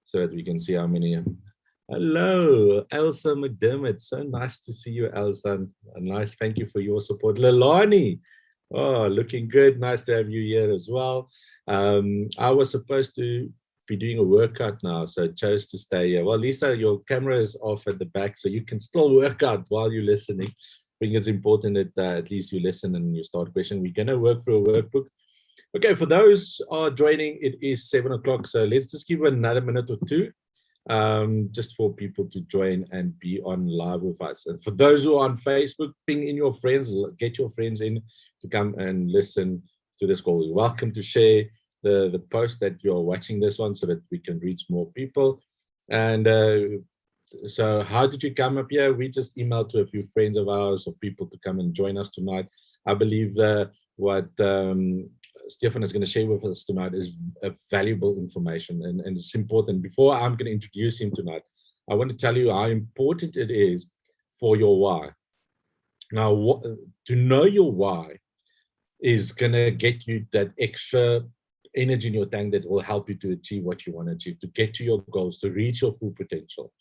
so that we can see how many. Hello, Elsa McDermott. So nice to see you, Elsa. Nice. Thank you for your support. Lilani. Oh, looking good. Nice to have you here as well. I was supposed to be doing a workout now, so I chose to stay here. Well, Lisa, your camera is off at the back, so you can still work out while you're listening. I think it's important that at least you listen and you start questioning. We're going to work through a workbook. Okay, for those who are joining, it is 7 o'clock, so let's just give another minute or two. Just for people to join and be on live with us. And for those who are on Facebook, ping in your friends, get your friends in to come and listen to this call. You're welcome to share the post that you're watching this on so that we can reach more people. And so how did you come up here? We just emailed to a few friends of ours or people to come and join us tonight. I believe what Stephan is going to share with us tonight is a valuable information, and it's important. Before I'm going to introduce him tonight, I want to tell you how important it is for your why. Now, to know your why is going to get you that extra energy in your tank that will help you to achieve what you want to achieve, to get to your goals, to reach your full potential.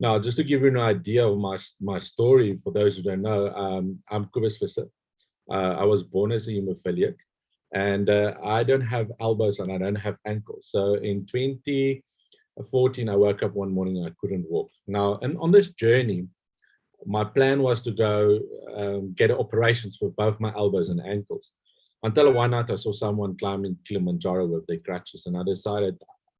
Now, just to give you an idea of my story, for those who don't know, I'm Kobus Visser. I was born as a hemophiliac. And I don't have elbows and I don't have ankles. So in 2014, I woke up one morning and I couldn't walk. Now, and on this journey, my plan was to go get operations for both my elbows and ankles. Until one night I saw someone climbing Kilimanjaro with their crutches, and I decided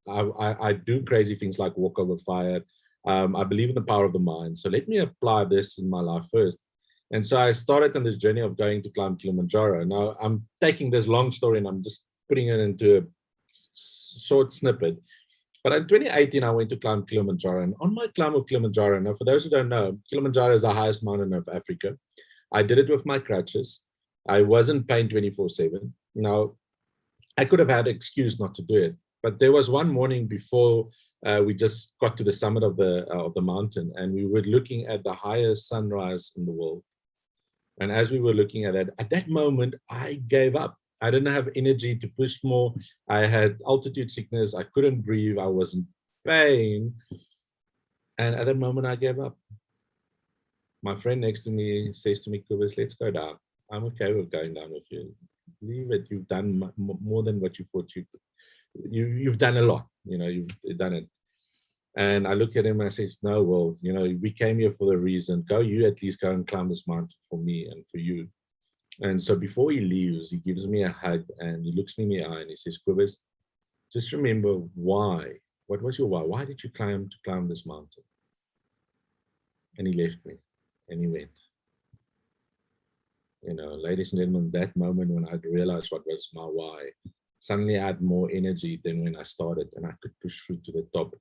I do crazy things like walk over fire. I believe in the power of the mind. So let me apply this in my life first. And so I started on this journey of going to climb Kilimanjaro. Now I'm taking this long story and I'm just putting it into a short snippet. But in 2018, I went to climb Kilimanjaro. And on my climb of Kilimanjaro, now for those who don't know, Kilimanjaro is the highest mountain of Africa. I did it with my crutches. I wasn't paying 24/7. Now, I could have had an excuse not to do it. But there was one morning before we just got to the summit of the mountain, and we were looking at the highest sunrise in the world. And as we were looking at that moment, I gave up. I didn't have energy to push more. I had altitude sickness. I couldn't breathe. I was in pain. And at that moment, I gave up. My friend next to me says to me, Kobus, let's go down. I'm okay with going down with you. Leave it. You've done more than what you thought you could. You've done a lot. You've done it. And I look at him and I says, no, well, we came here for a reason. You at least go and climb this mountain for me and for you. And so before he leaves, he gives me a hug and he looks me in the eye and he says, Kobus, just remember why. What was your why? Why did you climb this mountain? And he left me and he went. Ladies and gentlemen, that moment when I realized what was my why, suddenly I had more energy than when I started and I could push through to the top.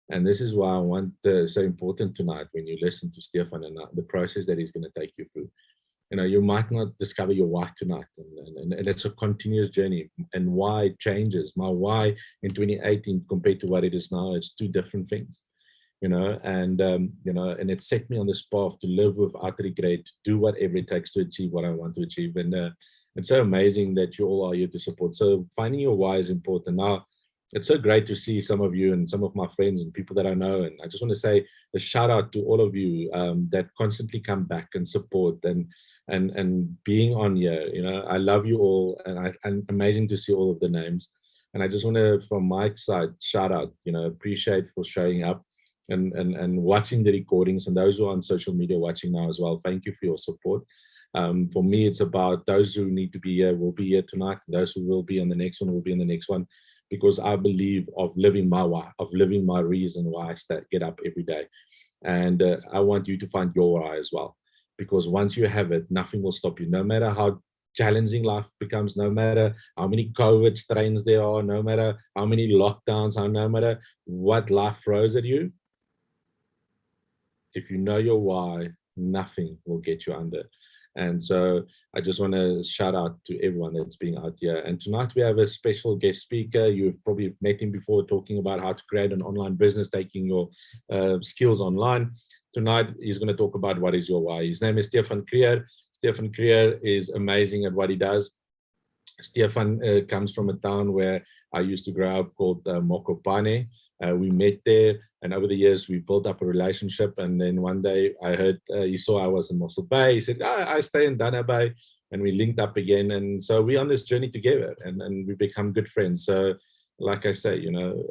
And this is why I want so important tonight when you listen to Stephan and the process that he's going to take you through. You might not discover your why tonight, and it's a continuous journey. And why changes. My why in 2018 compared to what it is now, it's two different things. And it set me on this path to live without regret, to do whatever it takes to achieve what I want to achieve. And it's so amazing that you all are here to support. So finding your why is important. Now, it's so great to see some of you and some of my friends and people that I know. And I just want to say a shout out to all of you that constantly come back and support and being on here. I love you all, and amazing to see all of the names. And I just want to, from my side, shout out, appreciate for showing up and watching the recordings, and those who are on social media watching now as well. Thank you for your support. For me, it's about those who need to be here will be here tonight. Those who will be on the next one will be on the next one. Because I believe of living my why, of living my reason why I get up every day. And I want you to find your why as well. Because once you have it, nothing will stop you. No matter how challenging life becomes, no matter how many COVID strains there are, no matter how many lockdowns, no matter what life throws at you, if you know your why, nothing will get you under. And so I just want to shout out to everyone that's being out here. And tonight we have a special guest speaker. You've probably met him before, talking about how to create an online business, taking your skills online. Tonight he's going to talk about what is your why. His name is Stephan Creer. Stephan Creer is amazing at what he does. Stephan comes from a town where I used to grow up called Mokopane. We met there, and over the years we built up a relationship. And then one day I heard he saw I was in Mossel Bay. He said, I stay in Dana Bay, and we linked up again. And so we're on this journey together, and we become good friends. So like I say, you know,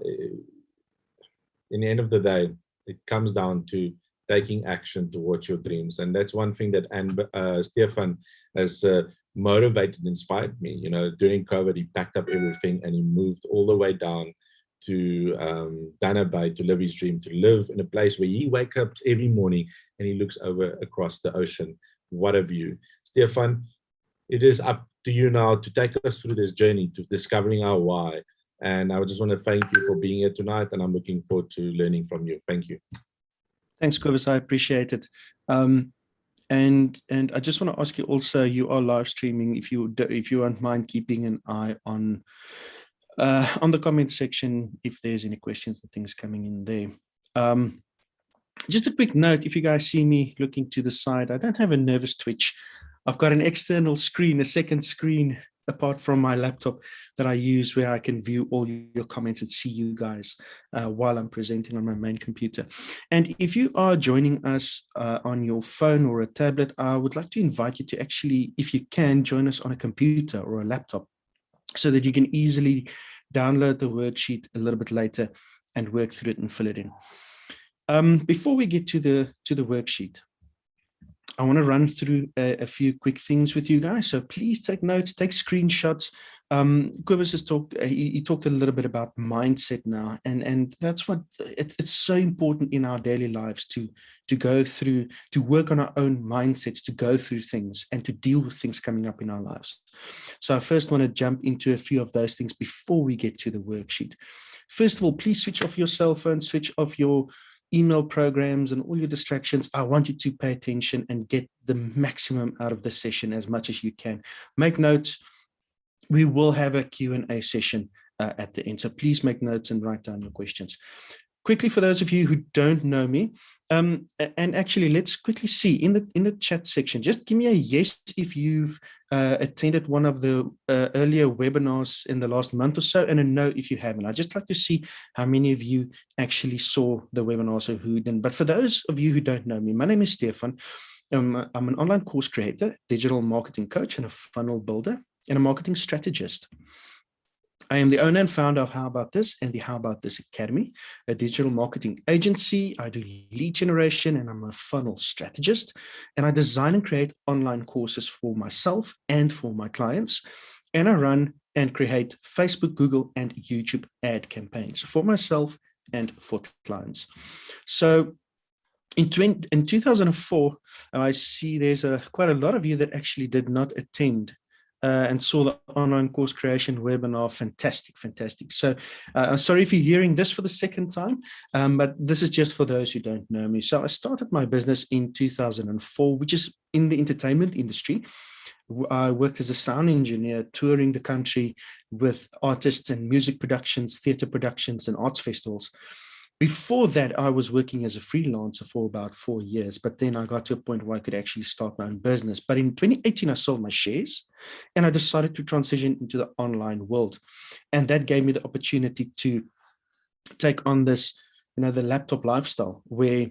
in the end of the day, it comes down to taking action towards your dreams. And that's one thing that Stephan has motivated and inspired me. You know, during COVID, he packed up everything and he moved all the way down to Dana Bay to live his dream, to live in a place where he wakes up every morning and he looks over across the ocean. What a view. Stephan, it is up to you now to take us through this journey to discovering our why. And I just want to thank you for being here tonight, and I'm looking forward to learning from you. Thank you. Thanks, Cobus. I appreciate it. And I just want to ask you also, you are live streaming. If you don't mind keeping an eye on the comment section, if there's any questions and things coming in there. Just a quick note, if you guys see me looking to the side, I don't have a nervous twitch. I've got an external screen, a second screen apart from my laptop that I use, where I can view all your comments and see you guys while I'm presenting on my main computer. And if you are joining us on your phone or a tablet, I would like to invite you to actually, if you can, join us on a computer or a laptop, so that you can easily download the worksheet a little bit later and work through it and fill it in. Before we get to the worksheet, I want to run through a few quick things with you guys. So please take notes, take screenshots. Cobus has talked, he talked a little bit about mindset now, and that's what it's so important in our daily lives to go through, to work on our own mindsets, to go through things and to deal with things coming up in our lives. So I first want to jump into a few of those things before we get to the worksheet. First of all, please switch off your cell phone, switch off your email programs and all your distractions. I want you to pay attention and get the maximum out of the session as much as you can. Make notes. We will have a Q&A session at the end. So please make notes and write down your questions. Quickly, for those of you who don't know me, and actually let's quickly see in the chat section, just give me a yes if you've attended one of the earlier webinars in the last month or so, and a no if you haven't. I'd just like to see how many of you actually saw the webinars or who didn't. But for those of you who don't know me, my name is Stephan. I'm an online course creator, digital marketing coach, and a funnel builder, and a marketing strategist. I am the owner and founder of How About This and the How About This Academy, a digital marketing agency. I do lead generation, and I'm a funnel strategist. And I design and create online courses for myself and for my clients. And I run and create Facebook, Google, and YouTube ad campaigns for myself and for clients. So in 2004, I see there's quite a lot of you that actually did not attend and saw the online course creation webinar. Fantastic. So I'm sorry if you're hearing this for the second time, but this is just for those who don't know me. So I started my business in 2004, which is in the entertainment industry. I worked as a sound engineer, touring the country with artists and music productions, theater productions, and arts festivals. Before that, I was working as a freelancer for about 4 years, but then I got to a point where I could actually start my own business. But in 2018, I sold my shares and I decided to transition into the online world. And that gave me the opportunity to take on this, the laptop lifestyle, where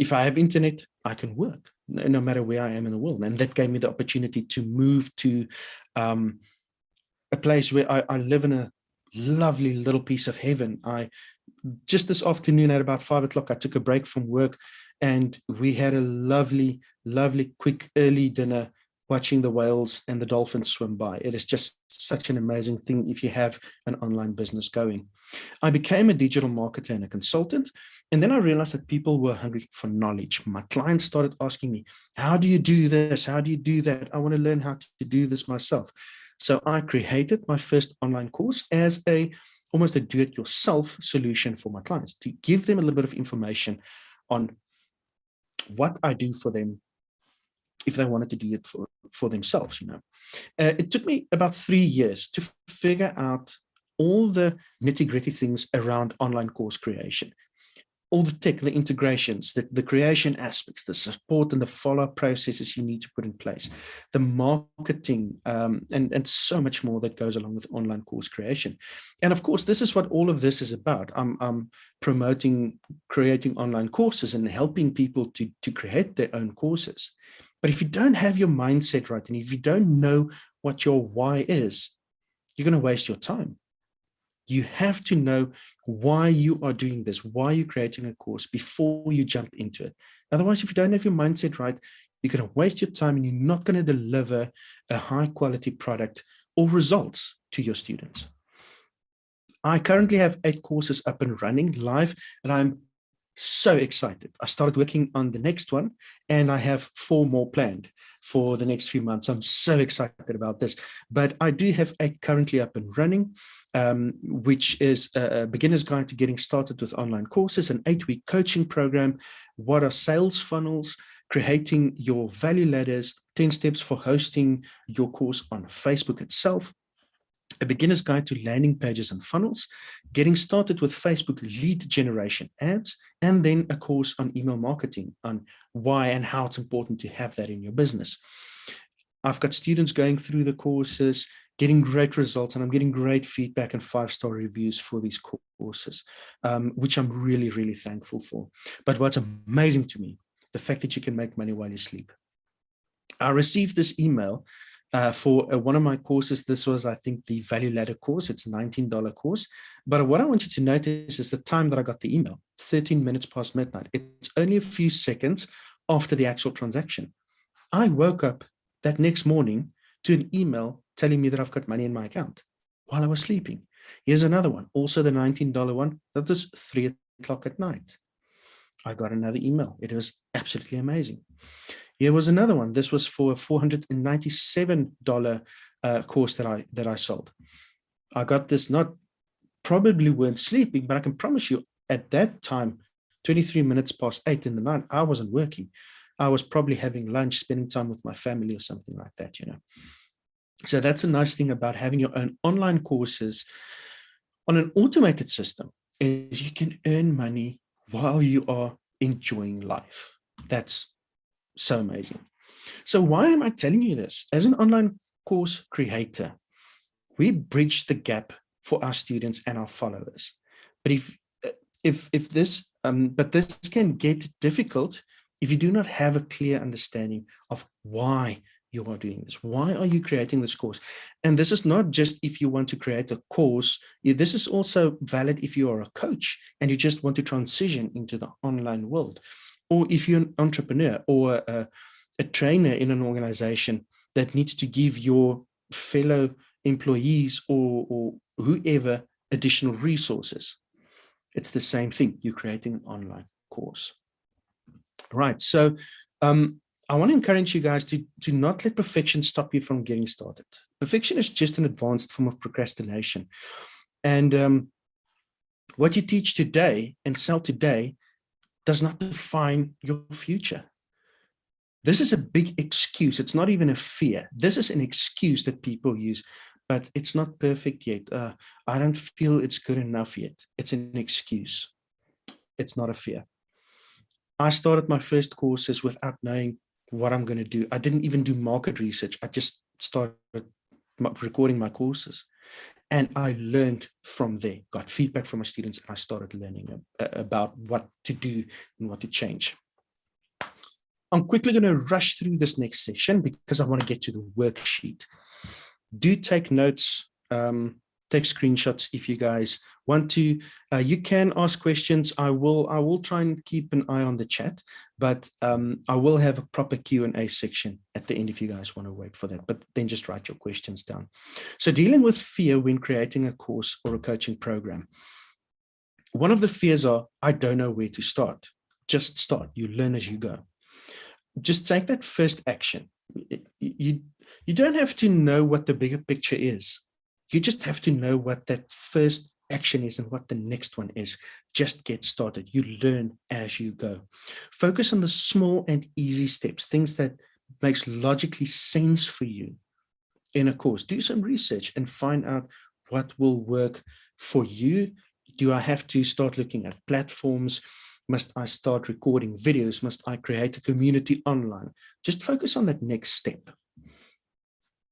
if I have internet, I can work no matter where I am in the world. And that gave me the opportunity to move to a place where I live in a lovely little piece of heaven. Just this afternoon at about 5 o'clock, I took a break from work and we had a lovely, quick early dinner watching the whales and the dolphins swim by. It is just such an amazing thing if you have an online business going. I became a digital marketer and a consultant, and then I realized that people were hungry for knowledge. My clients started asking me, how do you do this? How do you do that? I want to learn how to do this myself. So I created my first online course as almost a do-it-yourself solution for my clients, to give them a little bit of information on what I do for them if they wanted to do it for themselves. It took me about 3 years to figure out all the nitty-gritty things around online course creation. all the tech, the integrations, the creation aspects, the support and the follow-up processes you need to put in place, the marketing, and so much more that goes along with online course creation. And of course, this is what all of this is about. I'm promoting creating online courses and helping people to create their own courses. But if you don't have your mindset right, and if you don't know what your why is, you're going to waste your time. You have to know why you are doing this, why you're creating a course before you jump into it. Otherwise, if you don't have your mindset right, you're going to waste your time and you're not going to deliver a high quality product or results to your students. I currently have 8 courses up and running live, and I'm so excited. I started working on the next one, and I have 4 more planned for the next few months. I'm so excited about this, but I do have 8 currently up and running, which is a beginner's guide to getting started with online courses, an 8-week coaching program, what are sales funnels, creating your value ladders, 10 steps for hosting your course on Facebook itself, a beginner's guide to landing pages and funnels, getting started with Facebook lead generation ads, and then a course on email marketing, on why and how it's important to have that in your business. I've got students going through the courses, getting great results, and I'm getting great feedback and 5-star reviews for these courses, which I'm really, really thankful for. But what's amazing to me, the fact that you can make money while you sleep. I received this email for one of my courses. This was, I think, the Value Ladder course. It's a $19 course. But what I want you to notice is the time that I got the email, 13 minutes past midnight. It's only a few seconds after the actual transaction. I woke up that next morning to an email telling me that I've got money in my account while I was sleeping. Here's another one, also the $19 one. That was 3 o'clock at night. I got another email. It was absolutely amazing. Here was another one. This was for a $497 course that I sold. I got this, not probably weren't sleeping, but I can promise you at that time, 23 minutes past 8 in the night, I wasn't working. I was probably having lunch, spending time with my family or something like that, you know. So that's a nice thing about having your own online courses on an automated system, is you can earn money while you are enjoying life. That's so amazing. So why am I telling you this? As an online course creator, we bridge the gap for our students and our followers. But this can get difficult if you do not have a clear understanding of why you are doing this. Why are you creating this course? And this is not just if you want to create a course. This is also valid if you are a coach and you just want to transition into the online world. Or if you're an entrepreneur or a trainer in an organization that needs to give your fellow employees or whoever additional resources. It's the same thing. You're creating an online course. Right. So I want to encourage you guys to not let perfection stop you from getting started. Perfection is just an advanced form of procrastination. And what you teach today and sell today does not define your future. This is a big excuse. It's not even a fear. This is an excuse that people use, but it's not perfect yet. I don't feel it's good enough yet. It's an excuse. It's not a fear. I started my first courses without knowing what I'm going to do. I didn't even do market research. I just started recording my courses. And I learned from there, got feedback from my students, and I started learning about what to do and what to change. I'm quickly going to rush through this next session because I want to get to the worksheet. Do take notes, take screenshots if you guys want to. You can ask questions. I will try and keep an eye on the chat, but I will have a proper Q&A section at the end if you guys want to wait for that, but then just write your questions down. So dealing with fear when creating a course or a coaching program. One of the fears are, I don't know where to start. Just start. You learn as you go. Just take that first action. You don't have to know what the bigger picture is. You just have to know what that first action is and what the next one is. Just get started. You learn as you go. Focus on the small and easy steps, things that makes logically sense for you in a course. Do some research and find out what will work for you. Do I have to start looking at platforms? Must I start recording videos? Must I create a community online? Just focus on that next step.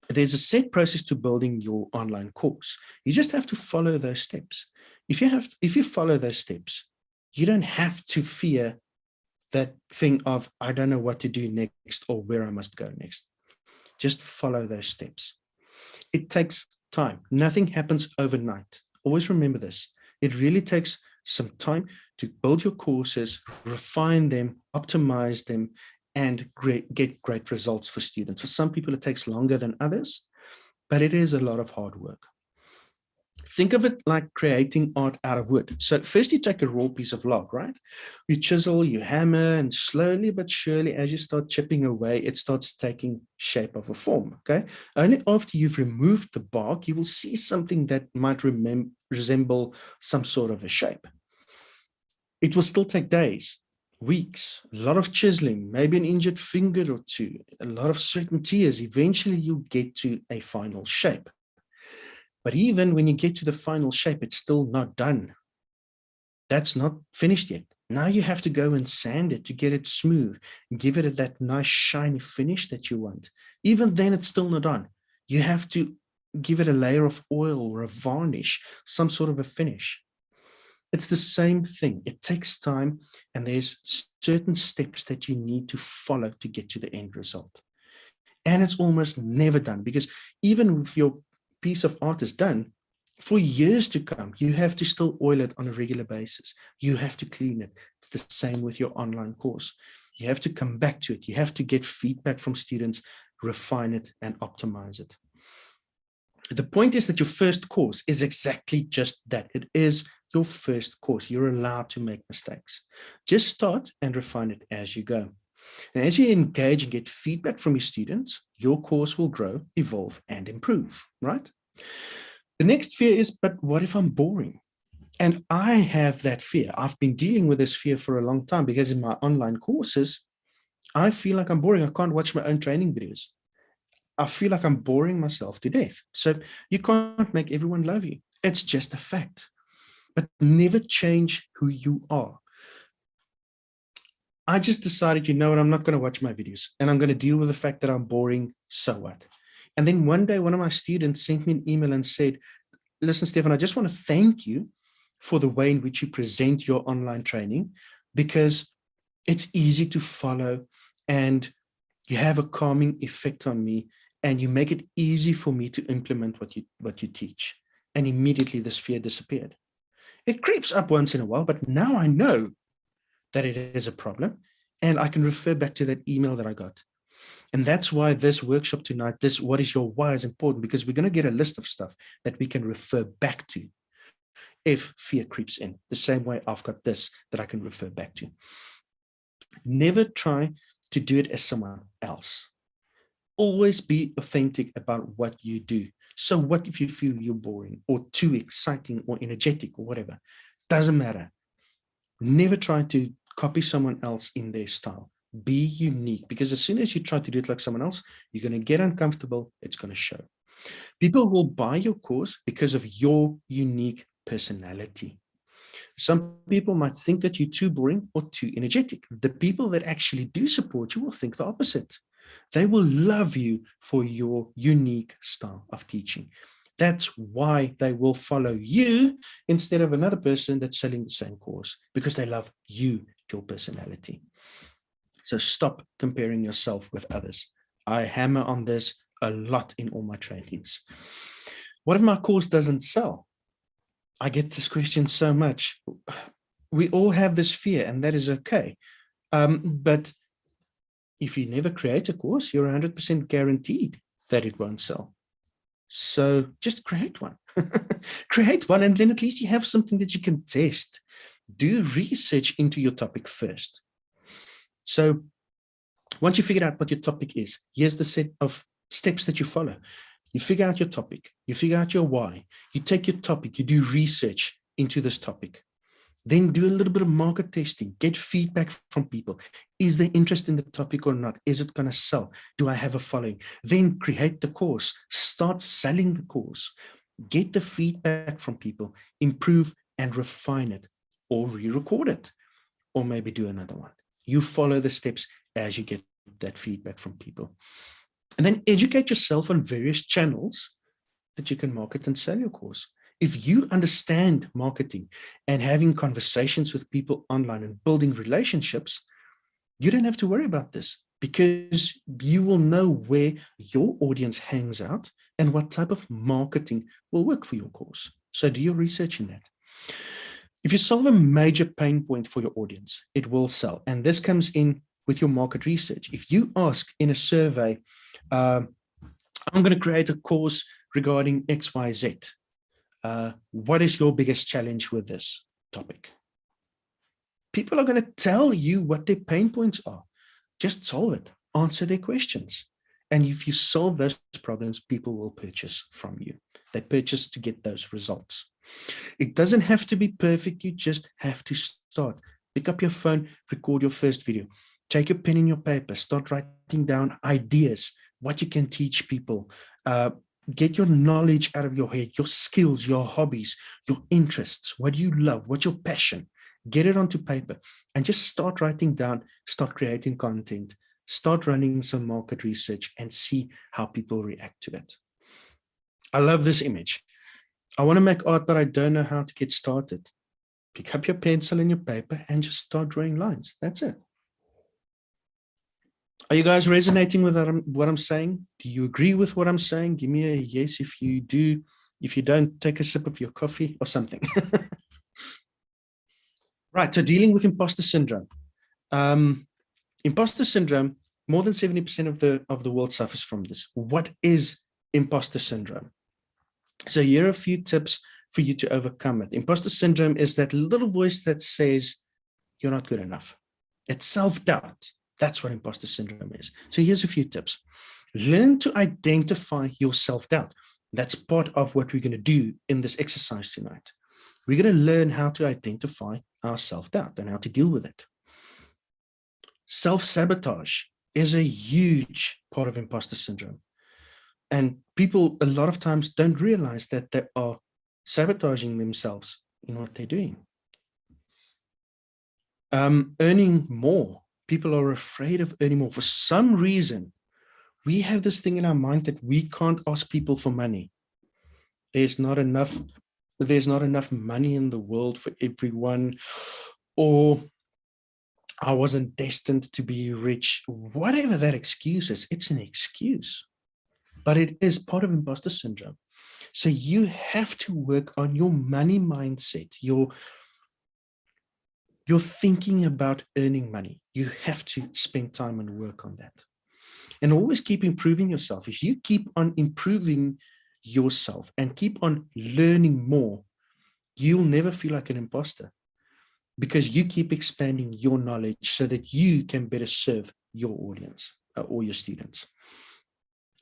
There's a set process to building your online course. You just have to follow those steps. If you follow those steps, you don't have to fear that thing of, I don't know what to do next or where I must go next. Just follow those steps. It takes time. Nothing happens overnight. Always remember this. It really takes some time to build your courses, refine them, optimize them, and get great results for students. For some people, it takes longer than others, but it is a lot of hard work. Think of it like creating art out of wood. So first you take a raw piece of log, right? You chisel, you hammer, and slowly but surely, as you start chipping away, it starts taking shape of a form, okay? Only after you've removed the bark, you will see something that might resemble some sort of a shape. It will still take days, weeks, a lot of chiseling, maybe an injured finger or two, a lot of sweat and tears. Eventually you'll get to a final shape. But even when you get to the final shape, it's still not done. That's not finished yet. Now you have to go and sand it to get it smooth, give it that nice shiny finish that you want. Even then, it's still not done. You have to give it a layer of oil or a varnish, some sort of a finish. It's the same thing. It takes time, and there's certain steps that you need to follow to get to the end result. And it's almost never done, because even if your piece of art is done, for years to come, you have to still oil it on a regular basis. You have to clean it. It's the same with your online course. You have to come back to it. You have to get feedback from students, refine it, and optimize it. The point is that your first course is exactly just that. It is your first course. You're allowed to make mistakes. Just start and refine it as you go. And as you engage and get feedback from your students, your course will grow, evolve, and improve, right? The next fear is, but what if I'm boring? And I have that fear. I've been dealing with this fear for a long time, because in my online courses, I feel like I'm boring. I can't watch my own training videos. I feel like I'm boring myself to death. So you can't make everyone love you. It's just a fact. But never change who you are. I just decided, you know what, I'm not going to watch my videos, and I'm going to deal with the fact that I'm boring. So what? And then one day, one of my students sent me an email and said, listen, Stephan, I just want to thank you for the way in which you present your online training, because it's easy to follow and you have a calming effect on me, and you make it easy for me to implement what you teach. And immediately this fear disappeared. It creeps up once in a while, but now I know that it is a problem, and I can refer back to that email that I got. And that's why this workshop tonight, this what is your why, is important, because we're going to get a list of stuff that we can refer back to if fear creeps in, the same way I've got this that I can refer back to. Never try to do it as someone else. Always be authentic about what you do. So what if you feel you're boring or too exciting or energetic or whatever? Doesn't matter. Never try to copy someone else in their style. Be unique, because as soon as you try to do it like someone else, you're going to get uncomfortable. It's going to show. People will buy your course because of your unique personality. Some people might think that you're too boring or too energetic. The people that actually do support you will think the opposite. They will love you for your unique style of teaching. That's why they will follow you instead of another person that's selling the same course, because they love you, your personality. So stop comparing yourself with others. I hammer on this a lot in all my trainings. What if my course doesn't sell? I get this question so much. We all have this fear, and that is okay. But if you never create a course, you're 100% guaranteed that it won't sell. So just create one. Create one, and then at least you have something that you can test. Do research into your topic first. So once you figure out what your topic is, here's the set of steps that you follow. You figure out your topic. You figure out your why. You take your topic. You do research into this topic. Then do a little bit of market testing. Get feedback from people. Is there interest in the topic or not? Is it going to sell? Do I have a following? Then create the course. Start selling the course. Get the feedback from people. Improve and refine it, or re-record it, or maybe do another one. You follow the steps as you get that feedback from people. And then educate yourself on various channels that you can market and sell your course. If you understand marketing and having conversations with people online and building relationships, you don't have to worry about this, because you will know where your audience hangs out and what type of marketing will work for your course. So do your research in that. If you solve a major pain point for your audience, it will sell. And this comes in with your market research. If you ask in a survey, I'm going to create a course regarding XYZ. What is your biggest challenge with this topic? People are going to tell you what their pain points are. Just solve it. Answer their questions. And if you solve those problems, people will purchase from you. They purchase to get those results. It doesn't have to be perfect. You just have to start. Pick up your phone, record your first video. Take your pen and your paper. Start writing down ideas, what you can teach people. Get your knowledge out of your head, your skills, your hobbies, your interests. What do you love? What's your passion? Get it onto paper and just start writing down, start creating content, start running some market research and see how people react to it. I love this image. I want to make art, but I don't know how to get started. Pick up your pencil and your paper and just start drawing lines. That's it. Are you guys resonating with what I'm saying? Do you agree with what I'm saying? Give me a yes if you do. If you don't, take a sip of your coffee or something. Right, so dealing with imposter syndrome. Imposter syndrome, more than 70% of the world suffers from this. What is imposter syndrome? So here are a few tips for you to overcome it. Imposter syndrome is that little voice that says, you're not good enough. It's self-doubt. That's what imposter syndrome is. So here's a few tips. Learn to identify your self-doubt. That's part of what we're going to do in this exercise tonight. We're going to learn how to identify our self-doubt and how to deal with it. Self-sabotage is a huge part of imposter syndrome. And people a lot of times don't realize that they are sabotaging themselves in what they're doing. Earning more. People are afraid of earning more. For some reason, we have this thing in our mind that we can't ask people for money. There's not enough money in the world for everyone, or I wasn't destined to be rich. Whatever that excuse is, it's an excuse, but it is part of imposter syndrome. So you have to work on your money mindset, your thinking about earning money. You have to spend time and work on that. And always keep improving yourself. If you keep on improving yourself and keep on learning more, you'll never feel like an imposter, because you keep expanding your knowledge so that you can better serve your audience or your students.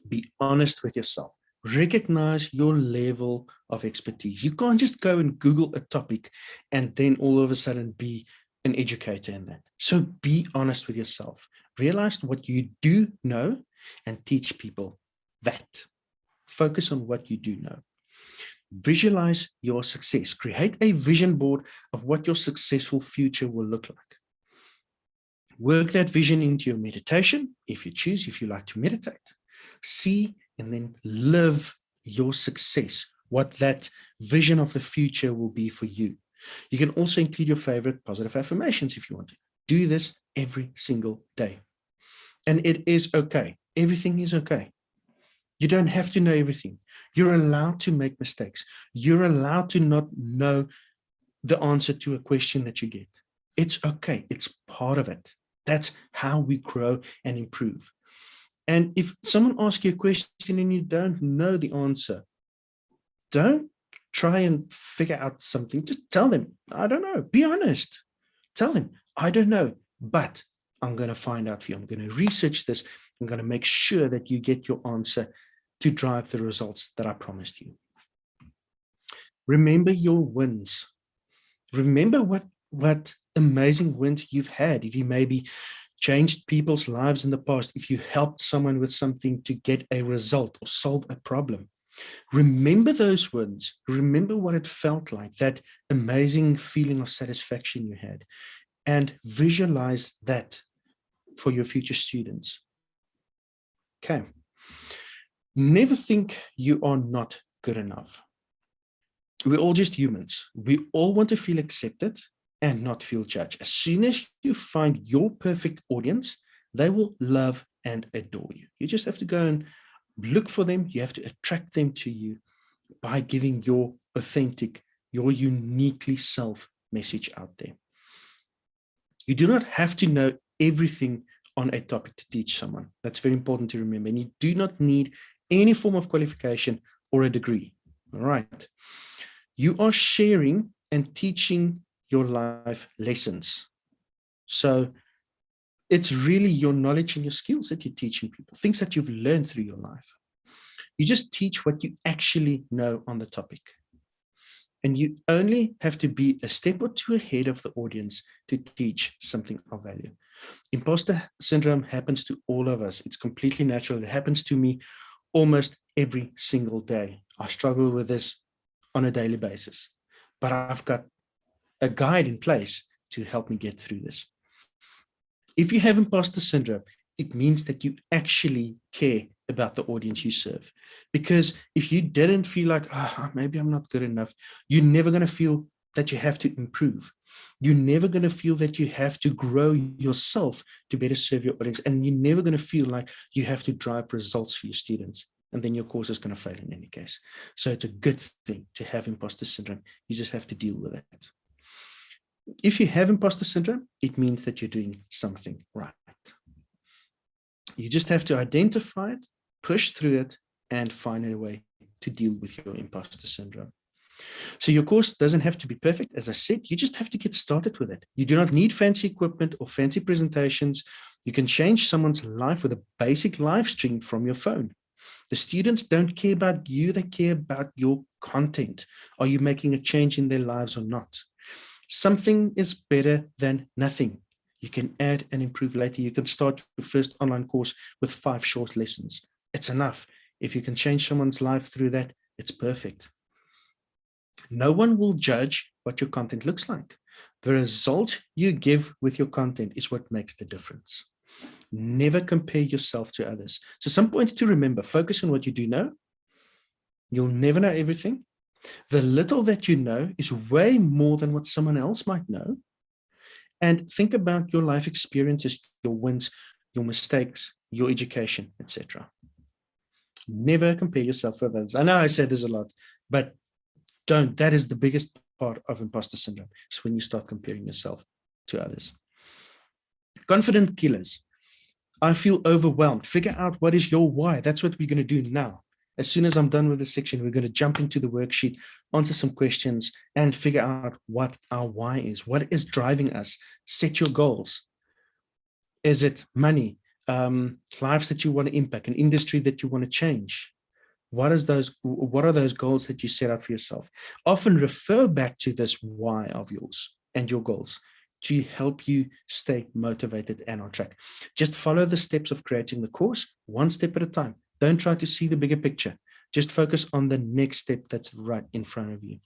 Be honest with yourself. Recognize your level of expertise. You can't just go and Google a topic and then all of a sudden be an educator in that. So be honest with yourself. Realize what you do know and teach people that. Focus on what you do know. Visualize your success. Create a vision board of what your successful future will look like. Work that vision into your meditation, if you choose, if you like to meditate. See and then live your success, what that vision of the future will be for you. You can also include your favorite positive affirmations if you want to. Do this every single day. And it is okay. Everything is okay. You don't have to know everything. You're allowed to make mistakes. You're allowed to not know the answer to a question that you get. It's okay. It's part of it. That's how we grow and improve. And if someone asks you a question and you don't know the answer, don't try and figure out something. Just tell them, I don't know. Be honest. Tell them, I don't know, but I'm going to find out for you. I'm going to research this. I'm going to make sure that you get your answer to drive the results that I promised you. Remember your wins. Remember what amazing wins you've had. If you maybe changed people's lives in the past, if you helped someone with something to get a result or solve a problem, remember those wins. Remember what it felt like, that amazing feeling of satisfaction you had, and visualize that for your future students. Okay. Never think you are not good enough. We're all just humans. We all want to feel accepted and not feel judged. As soon as you find your perfect audience, they will love and adore you. You just have to go and look for them. You have to attract them to you by giving your authentic, your uniquely self message out there. You do not have to know everything on a topic to teach someone. That's very important to remember. And you do not need any form of qualification or a degree. All right. You are sharing and teaching your life lessons. So it's really your knowledge and your skills that you're teaching people, things that you've learned through your life. You just teach what you actually know on the topic. And you only have to be a step or two ahead of the audience to teach something of value. Imposter syndrome happens to all of us. It's completely natural. It happens to me almost every single day. I struggle with this on a daily basis, but I've got a guide in place to help me get through this. If you have imposter syndrome, it means that you actually care about the audience you serve. Because if you didn't feel like, oh, maybe I'm not good enough, you're never going to feel that you have to improve. You're never going to feel that you have to grow yourself to better serve your audience. And you're never going to feel like you have to drive results for your students. And then your course is going to fail in any case. So it's a good thing to have imposter syndrome. You just have to deal with it. If you have imposter syndrome, it means that you're doing something right. You just have to identify it, push through it, and find a way to deal with your imposter syndrome. So your course doesn't have to be perfect. As I said, you just have to get started with it. You do not need fancy equipment or fancy presentations. You can change someone's life with a basic live stream from your phone. The students don't care about you, they care about your content. Are you making a change in their lives or not? Something is better than nothing. You can add and improve later. You can start your first online course with 5 short lessons. It's enough. If you can change someone's life through that, it's perfect. No one will judge what your content looks like. The result you give with your content is what makes the difference. Never compare yourself to others. So some points to remember: focus on what you do know. You'll never know everything. The little that you know is way more than what someone else might know. And think about your life experiences, your wins, your mistakes, your education, etc. Never compare yourself with others. I know I said this a lot, but don't. That is the biggest part of imposter syndrome. It's when you start comparing yourself to others. Confident killers. I feel overwhelmed. Figure out what is your why. That's what we're going to do now. As soon as I'm done with this section, we're going to jump into the worksheet, answer some questions, and figure out what our why is. What is driving us? Set your goals. Is it money, lives that you want to impact, an industry that you want to change? What are those goals that you set out for yourself? Often refer back to this why of yours and your goals to help you stay motivated and on track. Just follow the steps of creating the course, one step at a time. Don't try to see the bigger picture. Just focus on the next step that's right in front of you.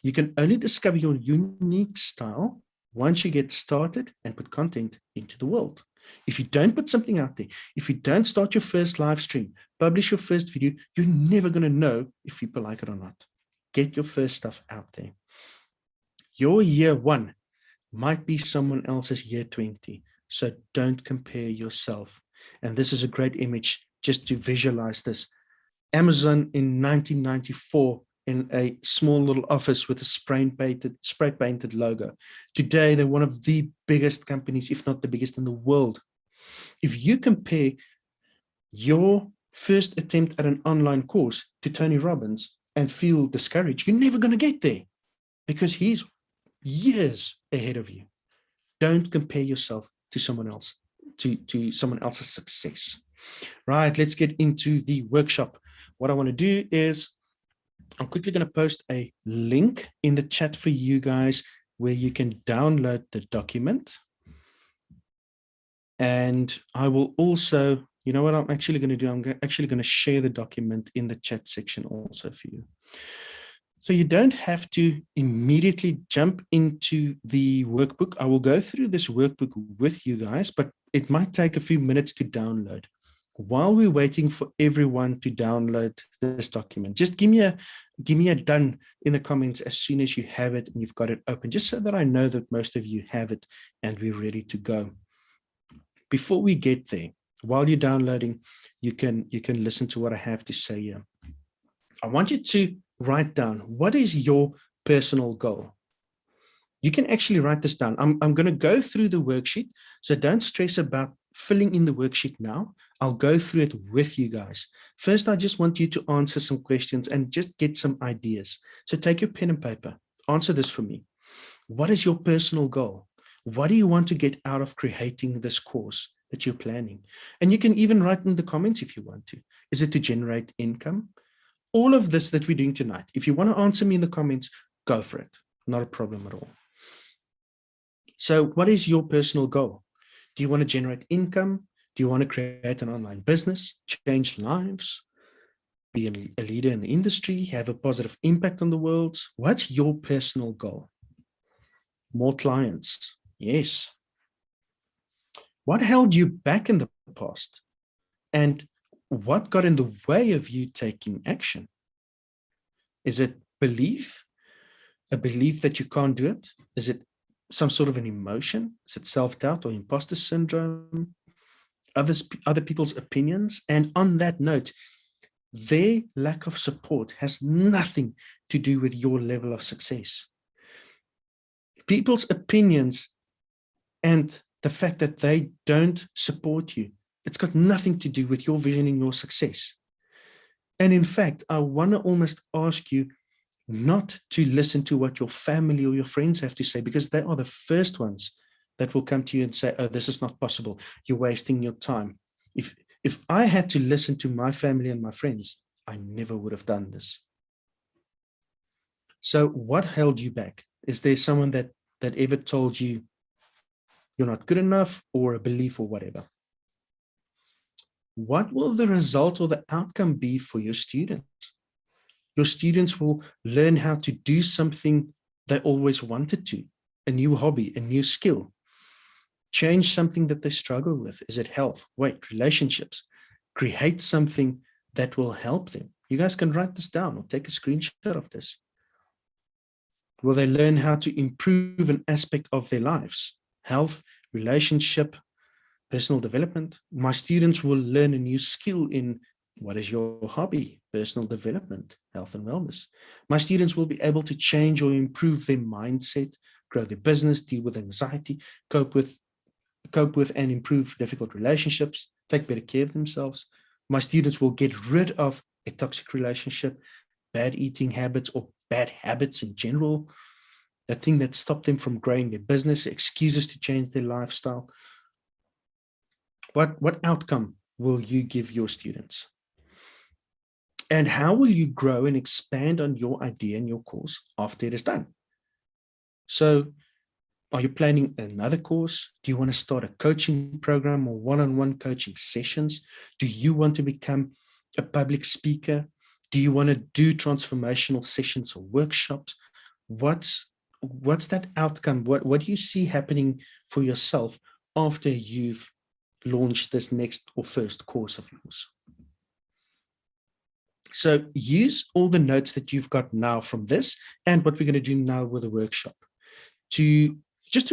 You can only discover your unique style once you get started and put content into the world. If you don't put something out there, if you don't start your first live stream, publish your first video, you're never going to know if people like it or not. Get your first stuff out there. Your year 1 might be someone else's year 20. So don't compare yourself. And this is a great image just to visualize this. Amazon in 1994 in a small little office with a spray painted logo. Today, they're one of the biggest companies, if not the biggest in the world. If you compare your first attempt at an online course to Tony Robbins and feel discouraged, you're never going to get there because he's years ahead of you. Don't compare yourself to someone else, to someone else's success. Right, let's get into the workshop. What I want to do is I'm quickly going to post a link in the chat for you guys where you can download the document. And I will also, you know what I'm actually going to do? I'm actually going to share the document in the chat section also for you. So you don't have to immediately jump into the workbook. I will go through this workbook with you guys, but it might take a few minutes to download. While we're waiting for everyone to download this document, just give me a done in the comments as soon as you have it and you've got it open, just so that I know that most of you have it and we're ready to go. Before we get there, while you're downloading, you can listen to what I have to say here. I want you to write down, what is your personal goal? You can actually write this down. I'm going to go through the worksheet, so don't stress about filling in the worksheet now. I'll go through it with you guys. First, I just want you to answer some questions and just get some ideas. So take your pen and paper. Answer this for me. What is your personal goal? What do you want to get out of creating this course that you're planning? And you can even write in the comments if you want to. Is it to generate income? All of this that we're doing tonight, if you want to answer me in the comments, go for it. Not a problem at all. So what is your personal goal? Do you want to generate income? Do you want to create an online business, change lives, be a leader in the industry, have a positive impact on the world? What's your personal goal? More clients. Yes. What held you back in the past? And what got in the way of you taking action? Is it belief? A belief that you can't do it? Is it some sort of an emotion? Is it self-doubt or imposter syndrome? Other people's opinions? And on that note, their lack of support has nothing to do with your level of success. People's opinions and the fact that they don't support you, it's got nothing to do with your vision and your success. And in fact, I want to almost ask you not to listen to what your family or your friends have to say, because they are the first ones that will come to you and say, oh, this is not possible. You're wasting your time. If I had to listen to my family and my friends, I never would have done this. So what held you back? Is there someone that ever told you you're not good enough, or a belief or whatever? What will the result or the outcome be for your students? Your students will learn how to do something they always wanted to, a new hobby, a new skill. Change something that they struggle with. Is it health, weight, relationships? Create something that will help them. You guys can write this down or take a screenshot of this. Will they learn how to improve an aspect of their lives? Health, relationship, personal development. My students will learn a new skill in what is your hobby, personal development, health and wellness. My students will be able to change or improve their mindset, grow their business, deal with anxiety, cope with and improve difficult relationships, take better care of themselves. My students will get rid of a toxic relationship, bad eating habits, or bad habits in general, that thing that stopped them from growing their business, excuses to change their lifestyle. What outcome will you give your students? And how will you grow and expand on your idea and your course after it is done? So are you planning another course? Do you want to start a coaching program or one-on-one coaching sessions? Do you want to become a public speaker? Do you want to do transformational sessions or workshops? What's that outcome? What do you see happening for yourself after you've launched this next or first course of yours? So use all the notes that you've got now from this and what we're going to do now with the workshop to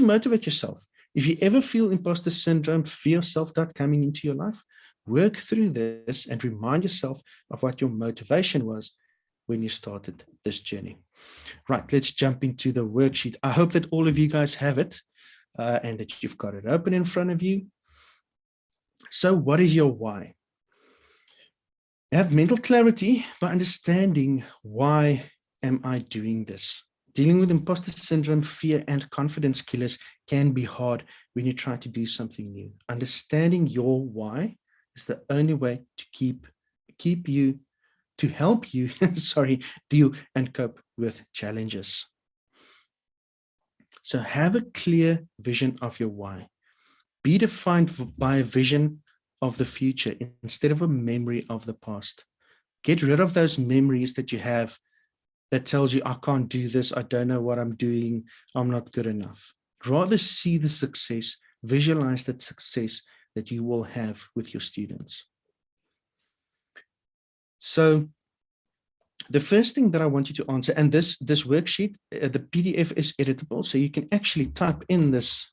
motivate yourself. If you ever feel imposter syndrome, fear, self-doubt coming into your life, work through this and remind yourself of what your motivation was when you started this journey. Right, let's jump into the worksheet. I hope that all of you guys have it and that you've got it open in front of you. So what is your why? Have mental clarity by understanding, why am I doing this? Dealing with imposter syndrome, fear, and confidence killers can be hard when you try to do something new. Understanding your why is the only way to help you, deal and cope with challenges. So have a clear vision of your why. Be defined by a vision of the future instead of a memory of the past. Get rid of those memories that you have that tells you, I can't do this, I don't know what I'm doing, I'm not good enough. Rather see the success, visualize that success that you will have with your students. So the first thing that I want you to answer, and this worksheet, the PDF is editable, so you can actually type in this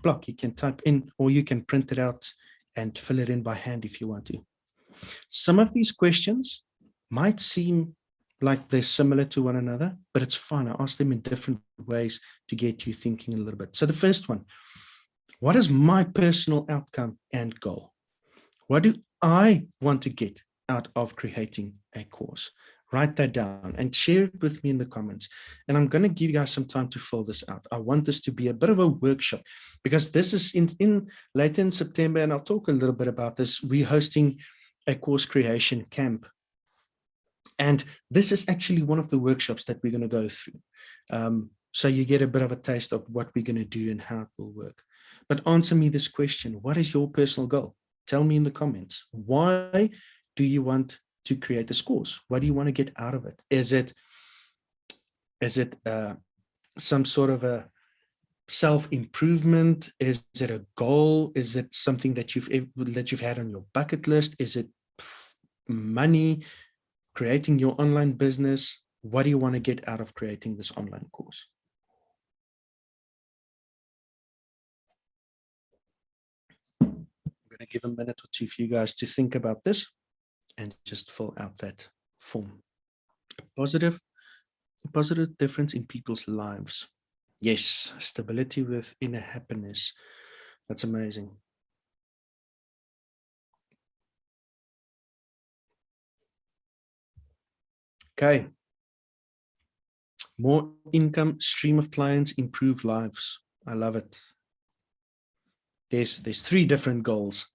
block. You can type in, or you can print it out and fill it in by hand if you want to. Some of these questions might seem like they're similar to one another, but it's fine. I ask them in different ways to get you thinking a little bit. So the first one, what is my personal outcome and goal? What do I want to get out of creating a course? Write that down and share it with me in the comments. And I'm going to give you guys some time to fill this out. I want this to be a bit of a workshop because this is in later in September, and I'll talk a little bit about this. We're hosting a course creation camp. And this is actually one of the workshops that we're going to go through. So you get a bit of a taste of what we're going to do and how it will work. But answer me this question. What is your personal goal? Tell me in the comments. Why do you want to create this course? What do you want to get out of it? Is it some sort of a self-improvement? Is it a goal? Is it something that you've had on your bucket list? Is it money? Creating your online business? What do you want to get out of creating this online course? I'm going to give a minute or two for you guys to think about this and just fill out that form. A positive difference in people's lives. Yes, stability with inner happiness. That's amazing. Okay. More income, stream of clients, improve lives. I love it. There's 3 different goals.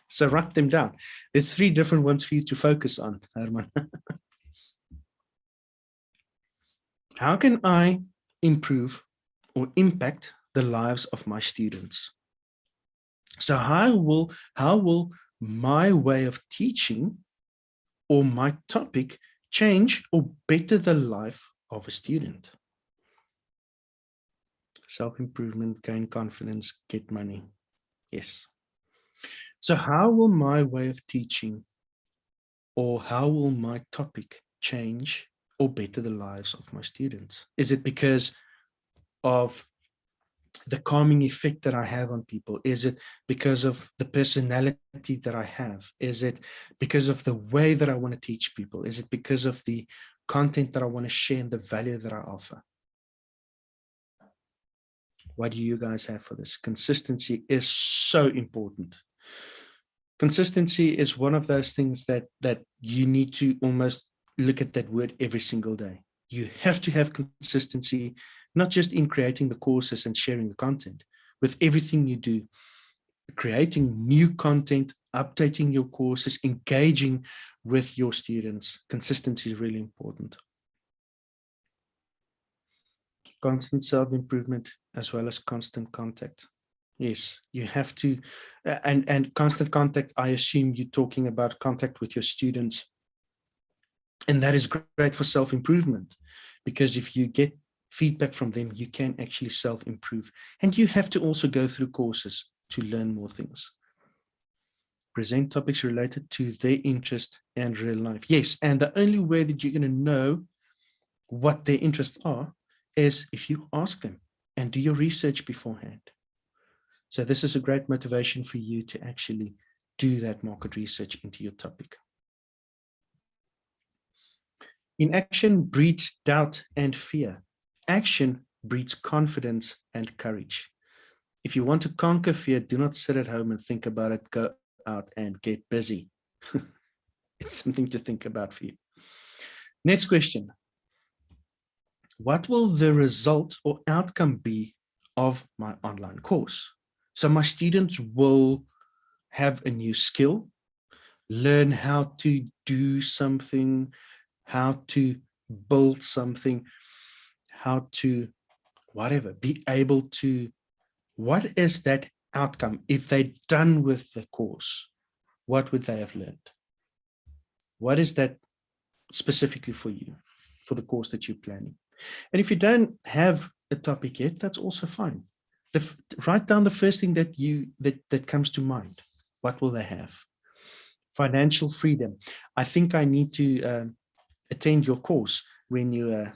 So write them down. There's 3 different ones for you to focus on, Herman. How can I improve or impact the lives of my students? So how will my way of teaching or my topic change or better the life of a student? Self-improvement, gain confidence, get money. Yes. So how will my way of teaching or how will my topic change or better the lives of my students? Is it because of the calming effect that I have on people? Is it because of the personality that I have? Is it because of the way that I want to teach people? Is it because of the content that I want to share and the value that I offer? What do you guys have for this? Consistency is so important. Consistency is one of those things that you need to almost look at that word every single day. You have to have consistency, not just in creating the courses and sharing the content, with everything you do, creating new content, updating your courses, engaging with your students. Consistency is really important. Constant self-improvement as well as constant contact. Yes, you have to, and constant contact, I assume you're talking about contact with your students. And that is great for self-improvement, because if you get feedback from them, you can actually self-improve. And you have to also go through courses to learn more things. Present topics related to their interest and real life. Yes, and the only way that you're going to know what their interests are is if you ask them and do your research beforehand. So this is a great motivation for you to actually do that market research into your topic. Inaction breeds doubt and fear. Action breeds confidence and courage. If you want to conquer fear, do not sit at home and think about it. Go out and get busy. It's something to think about for you. Next question. What will the result or outcome be of my online course? So my students will have a new skill, learn how to do something, how to build something, how to whatever, be able to, what is that outcome? If they're done with the course, what would they have learned? What is that specifically for you? for the course that you're planning. And if you don't have a topic yet, that's also fine. Write down the first thing that comes to mind. What will they have? Financial freedom. I think I need to attend your course when you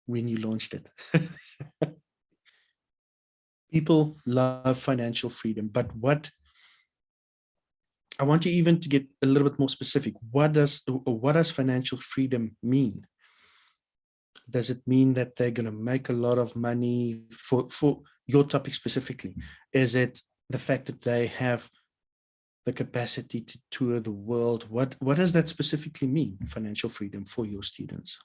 launched it. People love financial freedom, but what I want you even to get a little bit more specific. What does financial freedom mean? Does it mean that they're going to make a lot of money for your topic specifically? Is it the fact that they have the capacity to tour the world? What does that specifically mean, financial freedom, for your students?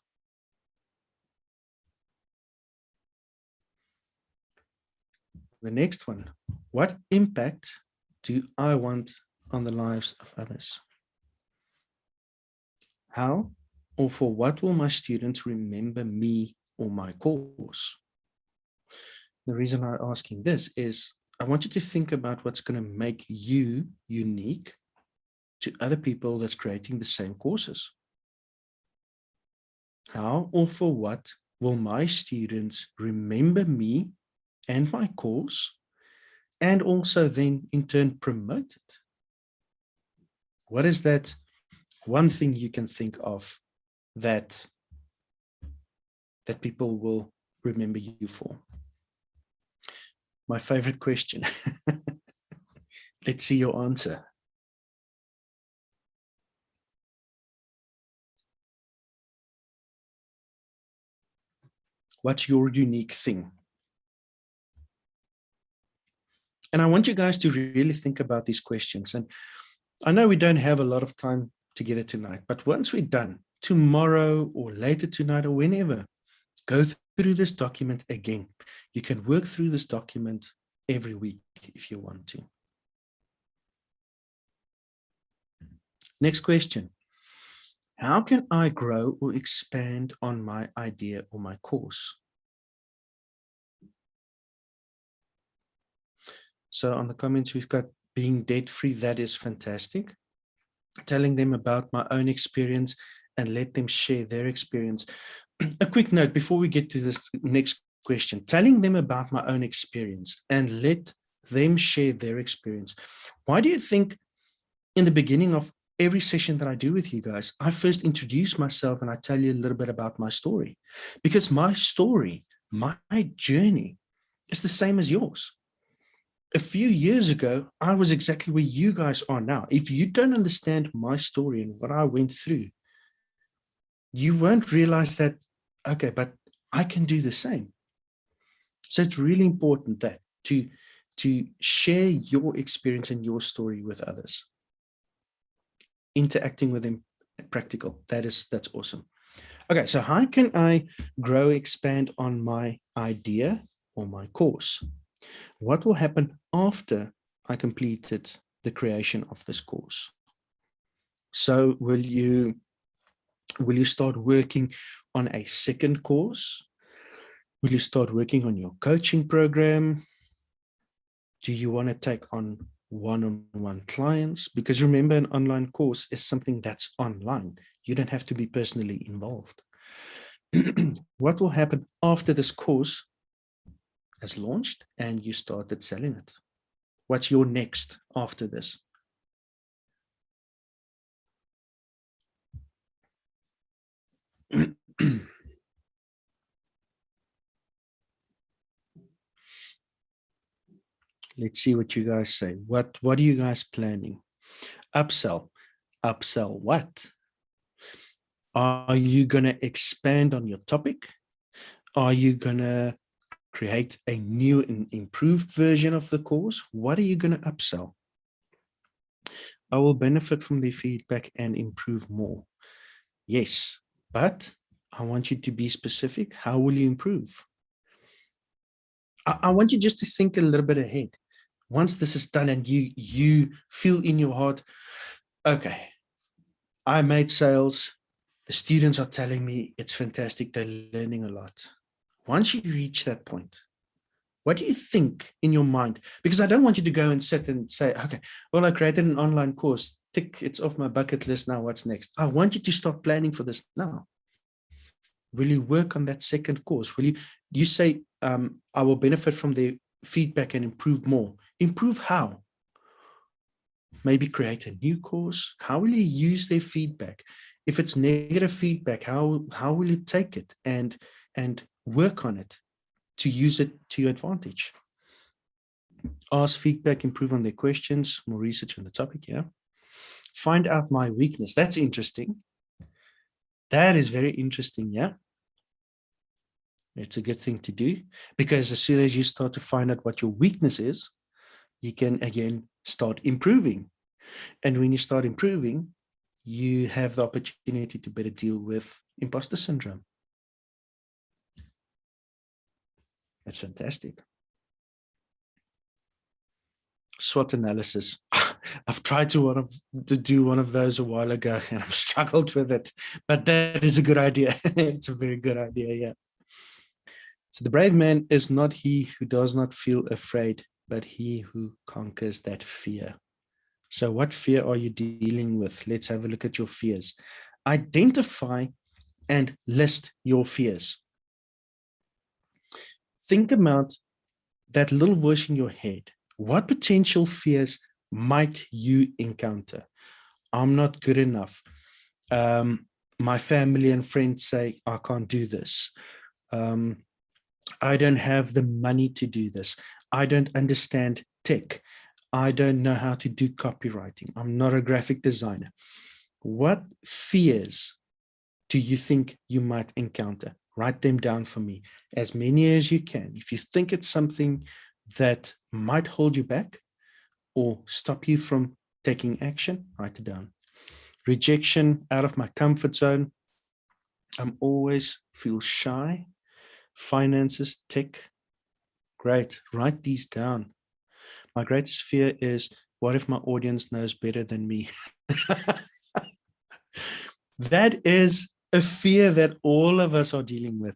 The next one, what impact do I want on the lives of others? How or for what will my students remember me or my course? The reason I'm asking this is I want you to think about what's going to make you unique to other people that's creating the same courses. How or for what will my students remember me and my course, and also then in turn promote it? What is that one thing you can think of that people will remember you for? My favorite question. Let's see your answer. What's your unique thing? And I want you guys to really think about these questions. And I know we don't have a lot of time together tonight, but once we're done, tomorrow or later tonight or whenever, go through this document again. You can work through this document every week if you want to. Next question. How can I grow or expand on my idea or my course? So on the comments, we've got being debt-free. That is fantastic. Telling them about my own experience and let them share their experience. A quick note before we get to this next question. Telling them about my own experience and let them share their experience. Why do you think in the beginning of every session that I do with you guys, I first introduce myself and I tell you a little bit about my story? Because my story, my journey is the same as yours. A few years ago, I was exactly where you guys are now. If you don't understand my story and what I went through, you won't realize that, okay, but I can do the same. So it's really important that to share your experience and your story with others. Interacting with them, practical. That's awesome. Okay, so how can I grow, expand on my idea or my course? What will happen after I completed the creation of this course? So will you start working on a second course? Will you start working on your coaching program? Do you want to take on one-on-one clients? Because remember, an online course is something that's online. You don't have to be personally involved. What will happen after this course has launched and you started selling it? What's your next after this? Let's see what you guys say. What are you guys planning? Upsell. Upsell what? Are you going to expand on your topic? Are you going to create a new and improved version of the course? What are you going to upsell? I will benefit from the feedback and improve more. Yes, but I want you to be specific. How will you improve? I want you just to think a little bit ahead. Once this is done and you feel in your heart, okay, I made sales. The students are telling me it's fantastic. They're learning a lot. Once you reach that point, what do you think in your mind? Because I don't want you to go and sit and say, okay, well, I created an online course. Tick, it's off my bucket list now. What's next? I want you to start planning for this now. Will you work on that second course? Will you say, I will benefit from their feedback and improve more? Improve how? Maybe create a new course. How will you use their feedback? If it's negative feedback, how will you take it and work on it to use it to your advantage? Ask feedback, improve on their questions, more research on the topic, yeah. Find out my weakness. That's interesting. That is very interesting, yeah. It's a good thing to do, because as soon as you start to find out what your weakness is, you can again start improving. And when you start improving, you have the opportunity to better deal with imposter syndrome. That's fantastic. SWOT analysis. I've tried to do one of those a while ago, and I've struggled with it, but that is a good idea. It's a very good idea, yeah. So the brave man is not he who does not feel afraid, but he who conquers that fear. So what fear are you dealing with? Let's have a look at your fears. Identify and list your fears. Think about that little voice in your head. What potential fears might you encounter? I'm not good enough. My family and friends say I can't do this. I don't have the money to do this. I don't understand tech. I don't know how to do copywriting. I'm not a graphic designer. What fears do you think you might encounter? Write them down for me, as many as you can. If you think it's something that might hold you back or stop you from taking action, write it down. Rejection, out of my comfort zone. I'm always feel shy. Finances, tech. Great, write these down. My greatest fear is, what if my audience knows better than me? That is a fear that all of us are dealing with.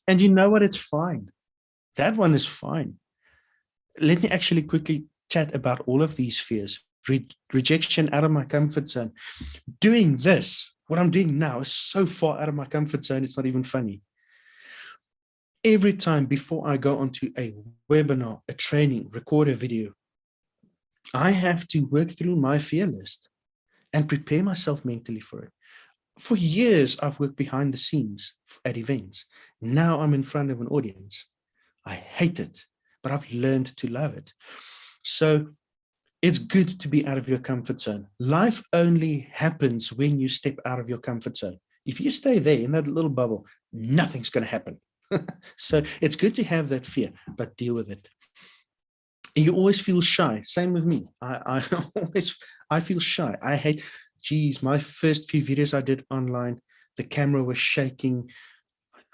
And you know what? It's fine. That one is fine. Let me actually quickly chat about all of these fears. Rejection, out of my comfort zone. Doing this, what I'm doing now, is so far out of my comfort zone, it's not even funny. Every time before I go onto a webinar, a training, record a video, I have to work through my fear list and prepare myself mentally for it. For years, I've worked behind the scenes at events. Now I'm in front of an audience. I hate it, but I've learned to love it. So it's good to be out of your comfort zone. Life only happens when you step out of your comfort zone. If you stay there in that little bubble, nothing's going to happen. So it's good to have that fear, but deal with it. You always feel shy. Same with me. I feel shy. I hate, geez, my first few videos I did online, the camera was shaking.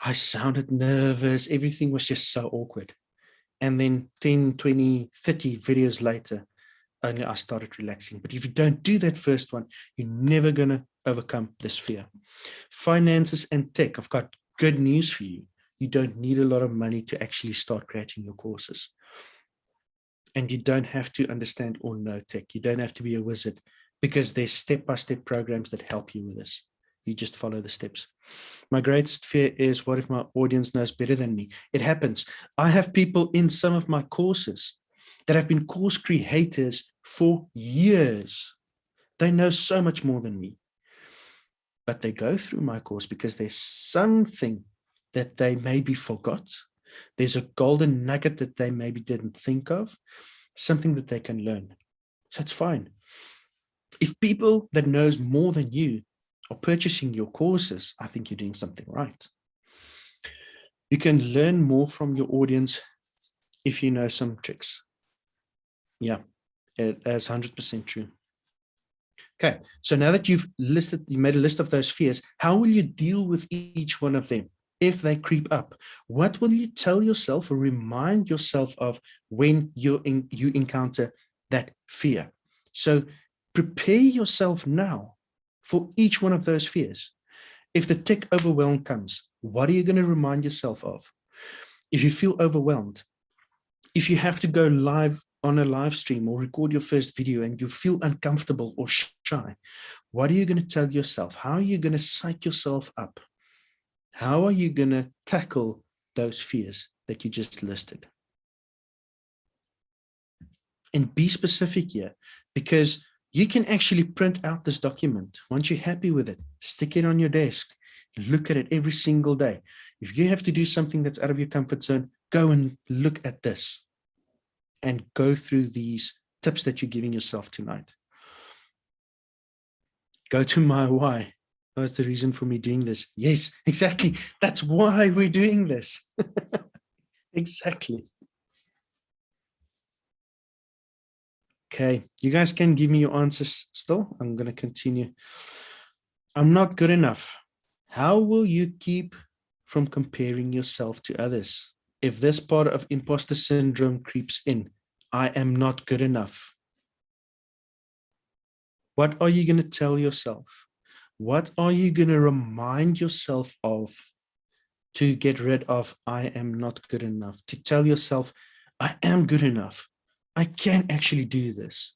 I sounded nervous. Everything was just so awkward. And then 10, 20, 30 videos later, only I started relaxing. But if you don't do that first one, you're never going to overcome this fear. Finances and tech. I've got good news for you. You don't need a lot of money to actually start creating your courses. And you don't have to understand or know tech. You don't have to be a wizard, because there's step-by-step programs that help you with this. You just follow the steps. My greatest fear is, what if my audience knows better than me? It happens. I have people in some of my courses that have been course creators for years. They know so much more than me. But they go through my course because there's something that they maybe forgot. There's a golden nugget that they maybe didn't think of, something that they can learn. So it's fine. If people that knows more than you are purchasing your courses, I think you're doing something right. You can learn more from your audience if you know some tricks. Yeah, that's 100% true. Okay, so now that you made a list of those fears, how will you deal with each one of them? If they creep up, what will you tell yourself or remind yourself of when you encounter that fear? So prepare yourself now for each one of those fears. If the tech overwhelm comes, what are you going to remind yourself of? If you feel overwhelmed, if you have to go live on a live stream or record your first video and you feel uncomfortable or shy, what are you going to tell yourself? How are you going to psych yourself up? How are you going to tackle those fears that you just listed? And be specific here, because you can actually print out this document. Once you're happy with it, stick it on your desk, look at it every single day. If you have to do something that's out of your comfort zone, go and look at this and go through these tips that you're giving yourself tonight. Go to my why. That's the reason for me doing this. Yes, exactly. That's why we're doing this. Exactly. Okay, you guys can give me your answers still. I'm going to continue. I'm not good enough. How will you keep from comparing yourself to others? If this part of imposter syndrome creeps in, I am not good enough. What are you going to tell yourself? What are you going to remind yourself of to get rid of I am not good enough? To tell yourself, I am good enough. I can actually do this.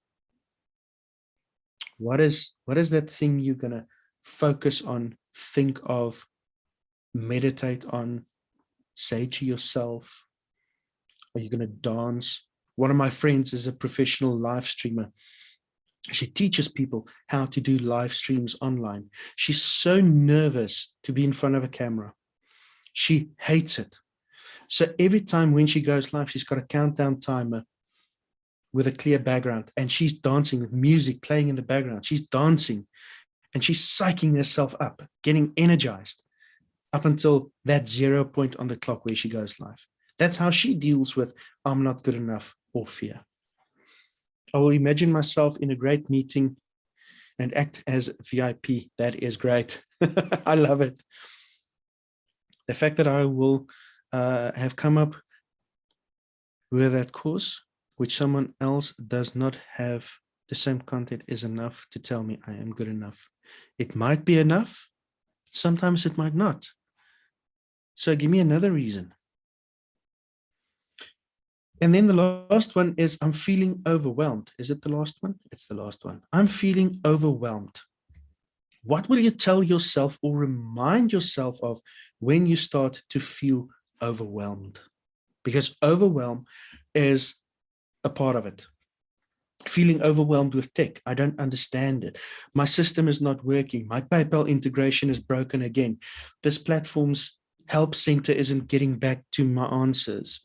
What is that thing you're going to focus on, think of, meditate on, say to yourself? Are you going to dance? One of my friends is a professional live streamer. She teaches people how to do live streams online. She's so nervous to be in front of a camera. She hates it. So every time when she goes live, she's got a countdown timer with a clear background, and she's dancing with music playing in the background. She's dancing and she's psyching herself up, getting energized up until that 0 point on the clock where she goes live. That's how she deals with I'm not good enough or fear. I will imagine myself in a great meeting and act as VIP. That is great. I love it. The fact that I will have come up with that course, which someone else does not have the same content, is enough to tell me I am good enough. It might be enough. Sometimes it might not. So give me another reason. And then the last one is I'm feeling overwhelmed. Is it the last one? It's the last one. I'm feeling overwhelmed. What will you tell yourself or remind yourself of when you start to feel overwhelmed? Because overwhelm is a part of it. Feeling overwhelmed with tech. I don't understand it. My system is not working. My PayPal integration is broken again. This platform's help center isn't getting back to my answers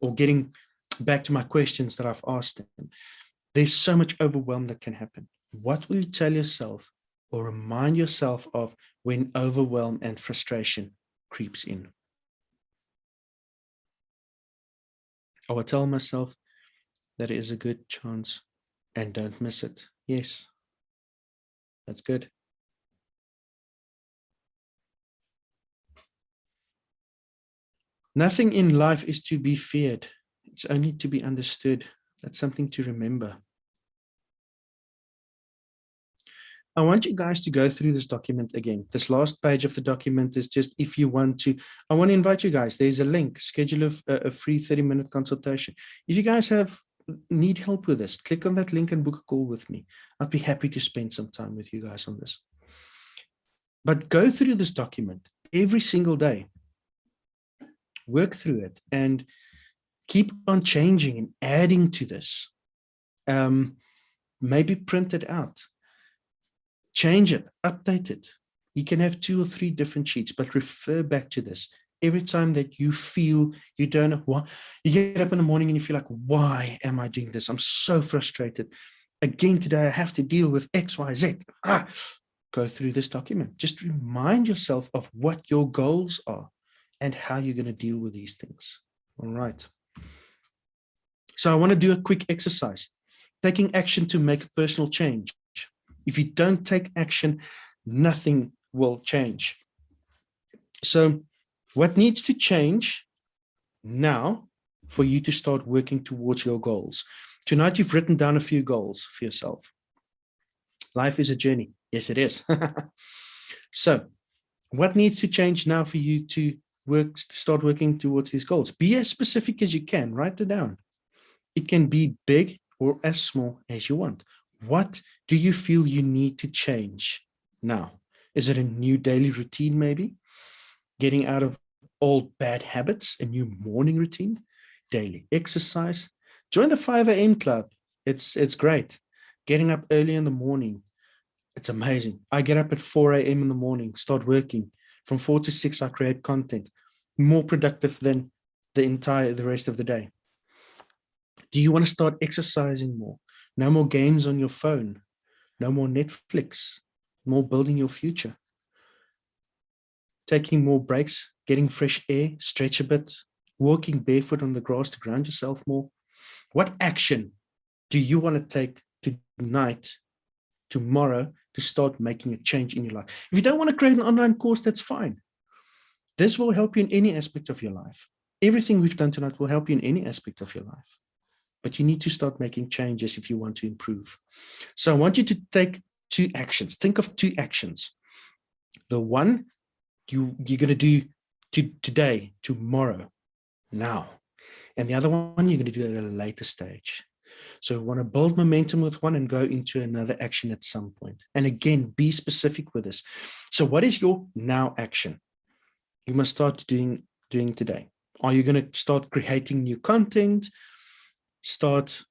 or getting back to my questions that I've asked them. There's so much overwhelm that can happen. What will you tell yourself or remind yourself of when overwhelm and frustration creeps in? I will tell myself that it is a good chance and don't miss it. Yes, that's good. Nothing in life is to be feared. It's only to be understood. That's something to remember. I want you guys to go through this document again. This last page of the document is just if you want to, I want to invite you guys. There's a link, schedule a free 30-minute consultation. If you guys need help with this, click on that link and book a call with me. I'd be happy to spend some time with you guys on this. But go through this document every single day. Work through it and keep on changing and adding to this. Maybe print it out. Change it, update it. You can have 2 or 3 different sheets, but refer back to this. Every time that you feel you don't know why, you get up in the morning and you feel like, why am I doing this? I'm so frustrated. Again, today I have to deal with X, Y, Z. Go through this document. Just remind yourself of what your goals are and how you're going to deal with these things. All right. So I want to do a quick exercise. Taking action to make a personal change. If you don't take action, nothing will change. So what needs to change now for you to start working towards your goals? Tonight, you've written down a few goals for yourself. Life is a journey. Yes, it is. So what needs to change now for you to start working towards these goals? Be as specific as you can. Write it down. It can be big or as small as you want. What do you feel you need to change now Is it a new daily routine, maybe? Getting out of old bad habits, a new morning routine, daily exercise. Join the 5 a.m. club. It's great. Getting up early in the morning. It's amazing. I get up at 4 a.m. in the morning, start working. From 4 to 6, I create content. More productive than the rest of the day. Do you want to start exercising more? No more games on your phone. No more Netflix. More building your future. Taking more breaks, getting fresh air, stretch a bit, walking barefoot on the grass to ground yourself more. What action do you want to take tonight, tomorrow, to start making a change in your life? If you don't want to create an online course, that's fine. This will help you in any aspect of your life. Everything we've done tonight will help you in any aspect of your life. But you need to start making changes if you want to improve. So I want you to take 2 actions. Think of 2 actions. The one you're going to do today, tomorrow, now. And the other one you're going to do at a later stage. So we want to build momentum with one and go into another action at some point. And again, be specific with this. So what is your now action? You must start doing today. Are you going to start creating new content? Start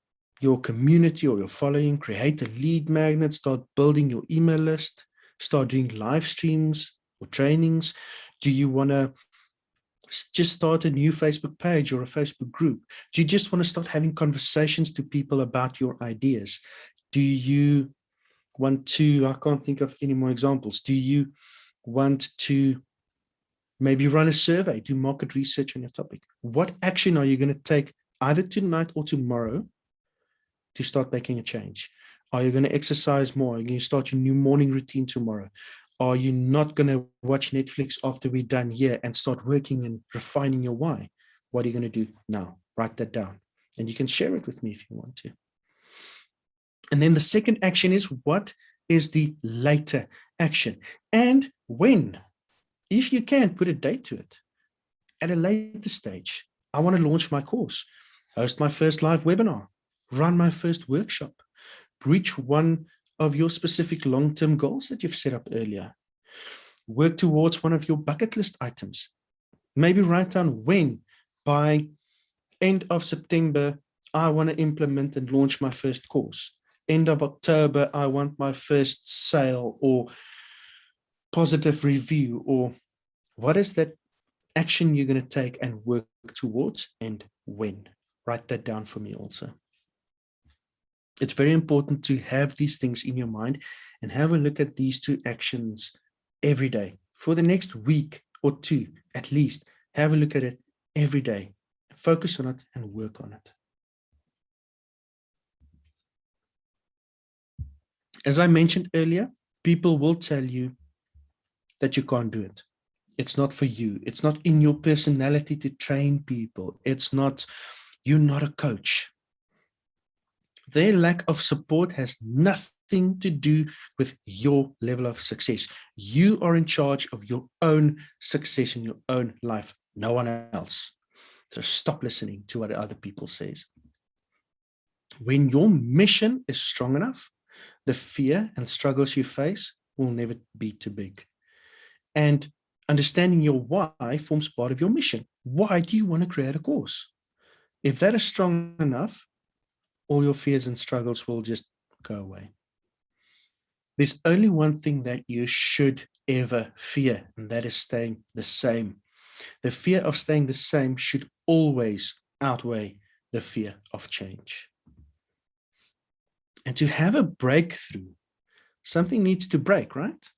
your community or your following, create a lead magnet, start building your email list, start doing live streams or trainings? Do you want to just start a new Facebook page or a Facebook group? Do you just want to start having conversations to people about your ideas? Do you want to, I can't think of any more examples. Do you want to maybe run a survey, do market research on your topic? What action are you going to take either tonight or tomorrow to start making a change? Are you going to exercise more? Are you going to start your new morning routine tomorrow? Are you not going to watch Netflix after we're done here and start working and refining your why? What are you going to do now? Write that down. And you can share it with me if you want to. And then the second action is, what is the later action? And when? If you can, put a date to it. At a later stage, I want to launch my course, host my first live webinar, run my first workshop, reach one of your specific long-term goals that you've set up earlier, work towards one of your bucket list items. Maybe write down when, by end of September, I want to implement and launch my first course. End of October, I want my first sale or positive review. Or what is that action you're going to take and work towards, and when? Write that down for me also. It's very important to have these things in your mind and have a look at these 2 actions every day for the next week or 2, at least. Have a look at it every day, focus on it and work on it. As I mentioned earlier, people will tell you that you can't do it. It's not for you. It's not in your personality to train people. It's not, you're not a coach. Their lack of support has nothing to do with your level of success. You are in charge of your own success in your own life, no one else. So stop listening to what other people say. When your mission is strong enough, the fear and struggles you face will never be too big. And understanding your why forms part of your mission. Why do you want to create a course? If that is strong enough, all your fears and struggles will just go away. There's only one thing that you should ever fear, and that is staying the same. The fear of staying the same should always outweigh the fear of change. And to have a breakthrough, something needs to break, right?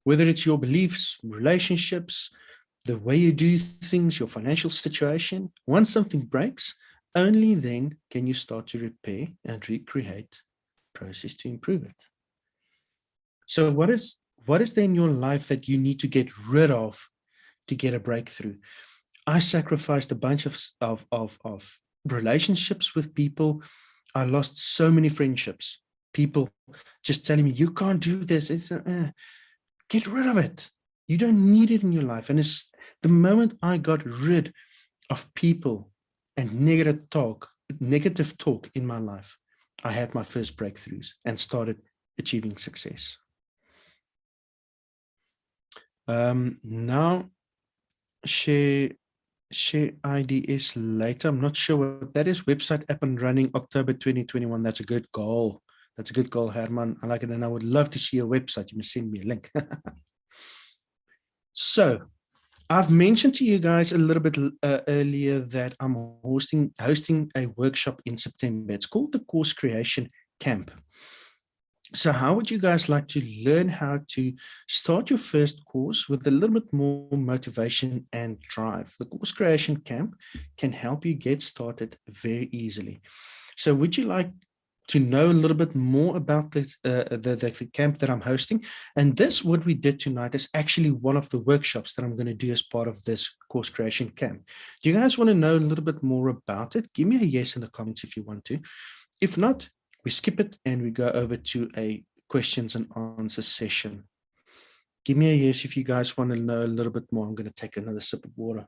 Whether it's your beliefs, relationships, the way you do things, your financial situation, once something breaks, only then can you start to repair and recreate the process to improve it. So what is there in your life that you need to get rid of to get a breakthrough? I sacrificed a bunch of relationships with people. I lost so many friendships. People just telling me, you can't do this. Get rid of it. You don't need it in your life. And it's the moment I got rid of people and negative talk in my life, I had my first breakthroughs and started achieving success. Now share IDS later. I'm not sure what that is. Website up and running October 2021. That's a good goal. That's a good goal, Herman. I like it. And I would love to see your website. You must send me a link. So I've mentioned to you guys a little bit earlier that I'm hosting a workshop in September. It's called the Course Creation Camp. So how would you guys like to learn how to start your first course with a little bit more motivation and drive? The Course Creation Camp can help you get started very easily. So would you like to know a little bit more about this, the camp that I'm hosting? And this, what we did tonight, is actually one of the workshops that I'm going to do as part of this Course Creation Camp. Do you guys want to know a little bit more about it? Give me a yes in the comments if you want to. If not, we skip it and we go over to a questions and answers session. Give me a yes if you guys want to know a little bit more. I'm going to take another sip of water.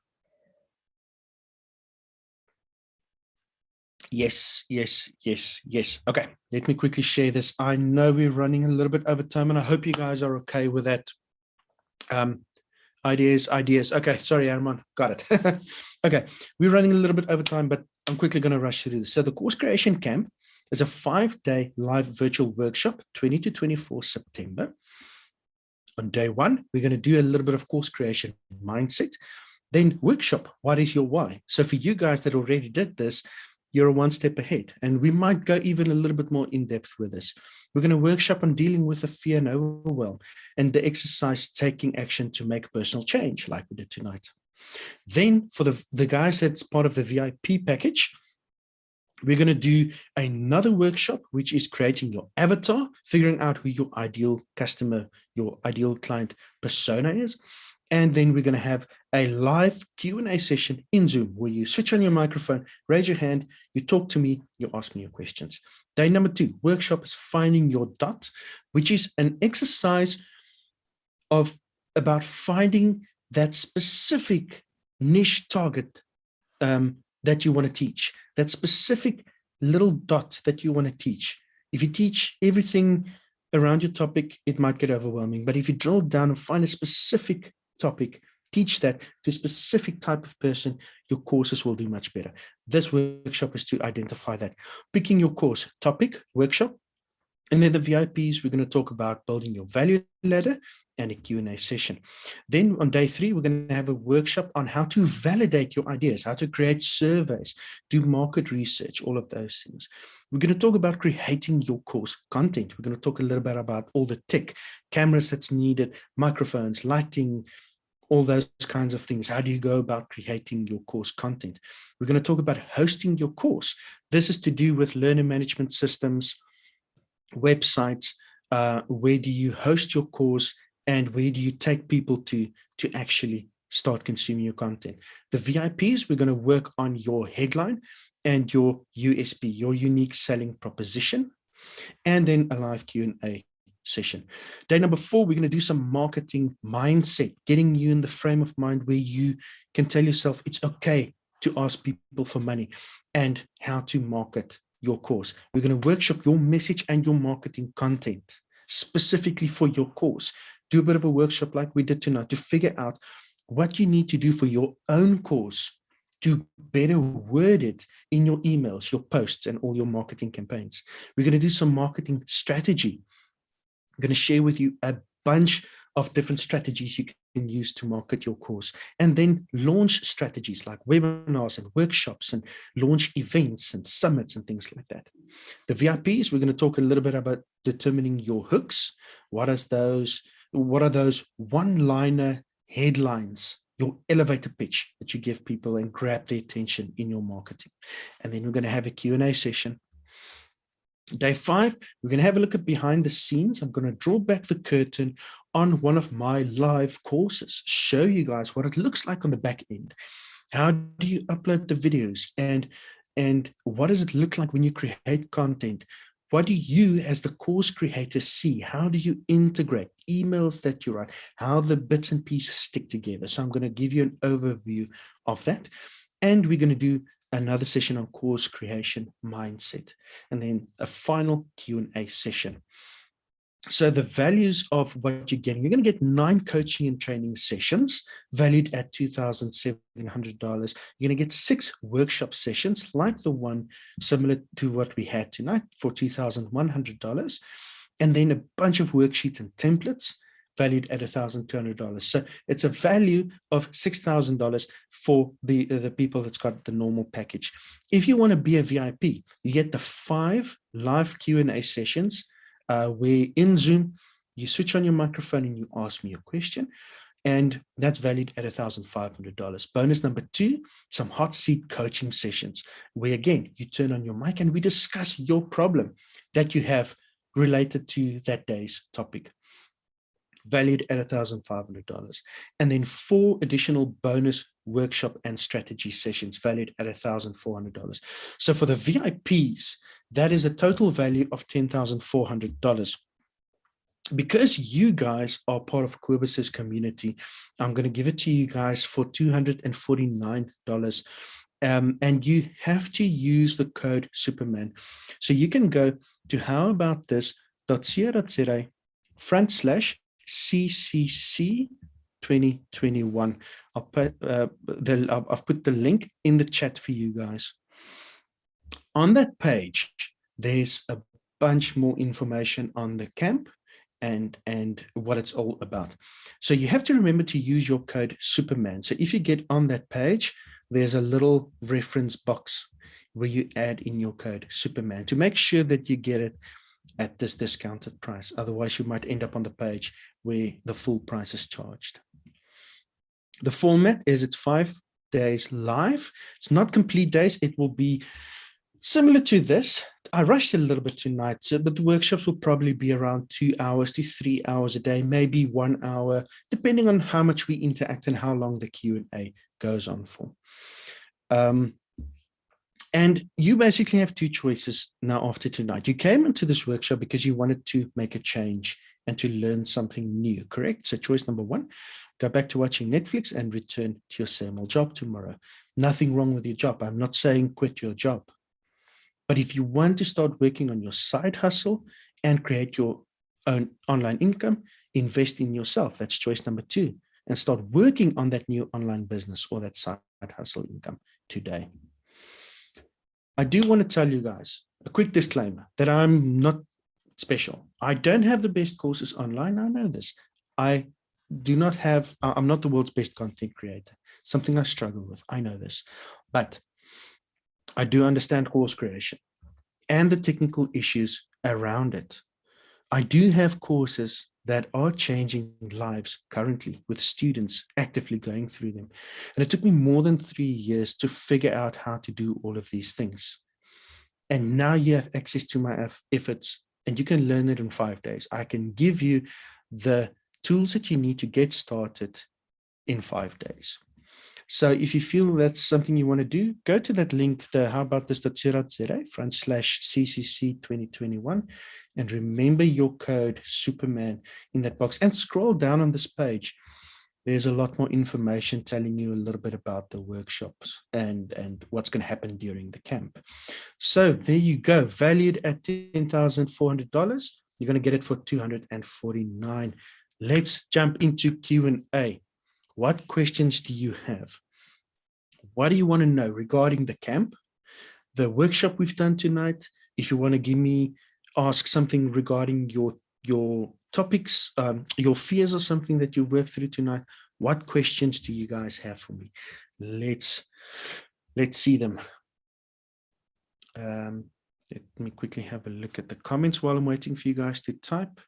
Yes, yes, yes, yes. Okay, let me quickly share this. I know we're running a little bit over time and I hope you guys are okay with that. Ideas. Okay, sorry, Arman, got it. Okay, we're running a little bit over time, but I'm quickly going to rush through this. So the Course Creation Camp is a 5-day live virtual workshop, 20 to 24 September. On day 1, we're going to do a little bit of course creation mindset. Then workshop, what is your why? So for you guys that already did this, you're one step ahead. And we might go even a little bit more in depth with this. We're going to workshop on dealing with the fear and overwhelm and the exercise taking action to make personal change like we did tonight. Then for the guys that's part of the VIP package, we're going to do another workshop, which is creating your avatar, figuring out who your ideal customer, your ideal client persona is. And then we're going to have a live Q&A session in Zoom where you switch on your microphone, raise your hand, you talk to me, you ask me your questions. Day number 2, workshop is finding your dot, which is an exercise about finding that specific niche target that you want to teach, that specific little dot that you want to teach. If you teach everything around your topic, it might get overwhelming. But if you drill down and find a specific topic, teach that to a specific type of person, your courses will do much better. This workshop is to identify that. Picking your course topic, workshop, and then the VIPs, we're going to talk about building your value ladder and a Q&A session. Then on day 3, we're going to have a workshop on how to validate your ideas, how to create surveys, do market research, all of those things. We're going to talk about creating your course content. We're going to talk a little bit about all the tech, cameras that's needed, microphones, lighting, all those kinds of things. How do you go about creating your course content? We're going to talk about hosting your course. This is to do with learner management systems, websites, where do you host your course and where do you take people to actually start consuming your content. The VIPs, we're going to work on your headline and your USP, your unique selling proposition, and then a live Q&A session. Day number 4, we're going to do some marketing mindset, getting you in the frame of mind where you can tell yourself it's okay to ask people for money and how to market your course. We're going to workshop your message and your marketing content specifically for your course. Do a bit of a workshop like we did tonight to figure out what you need to do for your own course to better word it in your emails, your posts, and all your marketing campaigns. We're going to do some marketing strategy. I'm going to share with you a bunch of different strategies you can use to market your course, and then launch strategies like webinars and workshops and launch events and summits and things like that. The VIPs, we're going to talk a little bit about determining your hooks. What are those one-liner headlines, your elevator pitch that you give people and grab their attention in your marketing. And then we're going to have a Q&A session. Day 5, we're going to have a look at behind the scenes. I'm going to draw back the curtain on one of my live courses, show you guys what it looks like on the back end. How do you upload the videos, and what does it look like when you create content? What do you as the course creator see? How do you integrate emails that you write? How the bits and pieces stick together? So I'm going to give you an overview of that. And we're going to do another session on course creation mindset, and then a final Q&A session. So the values of what you're getting, you're going to get 9 coaching and training sessions valued at $2,700. You're going to get 6 workshop sessions like the one similar to what we had tonight for $2,100. And then a bunch of worksheets and templates valued at $1,200. So it's a value of $6,000 for the people that's got the normal package. If you want to be a VIP, you get the 5 live Q&A sessions where in Zoom, you switch on your microphone and you ask me a question, and that's valued at $1,500. Bonus number 2, some hot seat coaching sessions, where again, you turn on your mic and we discuss your problem that you have related to that day's topic, valued at $1,500. And then 4 additional bonus workshop and strategy sessions valued at $1,400. So for the VIPs, that is a total value of $10,400. Because you guys are part of Quibus's community, I'm going to give it to you guys for $249. And you have to use the code Superman. So you can go to howaboutthisco.ca/CCC 2021. I've put the link in the chat for you guys. On that page, there's a bunch more information on the camp and what it's all about. So you have to remember to use your code Superman. So if you get on that page, there's a little reference box where you add in your code Superman to make sure that you get it at this discounted price. Otherwise, you might end up on the page where the full price is charged. The format is it's 5 days live. It's not complete days. It will be similar to this. I rushed it a little bit tonight, but the workshops will probably be around 2 hours to 3 hours a day, maybe 1 hour, depending on how much we interact and how long the Q&A goes on for. And you basically have 2 choices now after tonight. You came into this workshop because you wanted to make a change and to learn something new, correct? So choice number 1, go back to watching Netflix and return to your same old job tomorrow. Nothing wrong with your job. I'm not saying quit your job. But if you want to start working on your side hustle and create your own online income, invest in yourself. That's choice number 2. And start working on that new online business or that side hustle income today. I do want to tell you guys a quick disclaimer that I'm not special. I don't have the best courses online. I know this. I'm not the world's best content creator, something I struggle with. I know this, but I do understand course creation and the technical issues around it. I do have courses that are changing lives currently with students actively going through them. And it took me more than 3 years to figure out how to do all of these things. And now you have access to my efforts and you can learn it in 5 days. I can give you the tools that you need to get started in 5 days. So if you feel that's something you want to do, go to that link, the howaboutthisco.za/CCC 2021, and remember your code Superman in that box and scroll down on this page. There's a lot more information telling you a little bit about the workshops and what's going to happen during the camp. So there you go, valued at $10,400. You're going to get it for $249. Let's jump into Q&A. What questions do you have? What do you want to know regarding the camp, the workshop we've done tonight? If you want to ask something regarding your topics, your fears or something that you worked through tonight, what questions do you guys have for me? Let's see them. Let me quickly have a look at the comments while I'm waiting for you guys to type.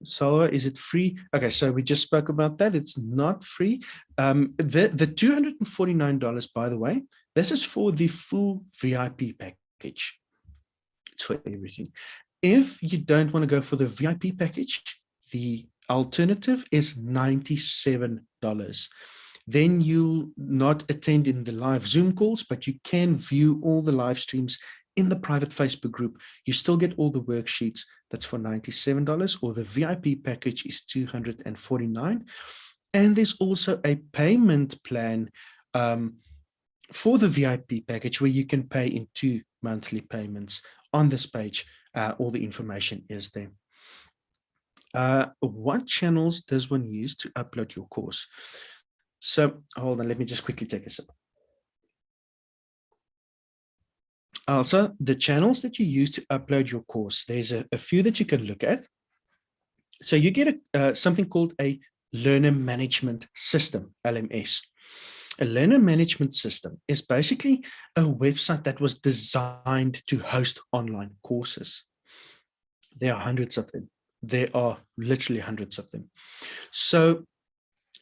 Salwa, is it free? Okay, so we just spoke about that. It's not free. The $249, by the way, this is for the full VIP package. It's for everything. If you don't want to go for the VIP package, the alternative is $97. Then you'll not attend in the live Zoom calls, but you can view all the live streams in the private Facebook group. You still get all the worksheets. That's for $97, or the VIP package is $249. And there's also a payment plan for the VIP package where you can pay in 2 monthly payments. On this page, all the information is there. What channels does one use to upload your course? So hold on, let me just quickly take a sip. Also, the channels that you use to upload your course, there's a few that you can look at. So you get something called a learner management system, LMS. A learner management system is basically a website that was designed to host online courses. There are hundreds of them. There are literally hundreds of them. So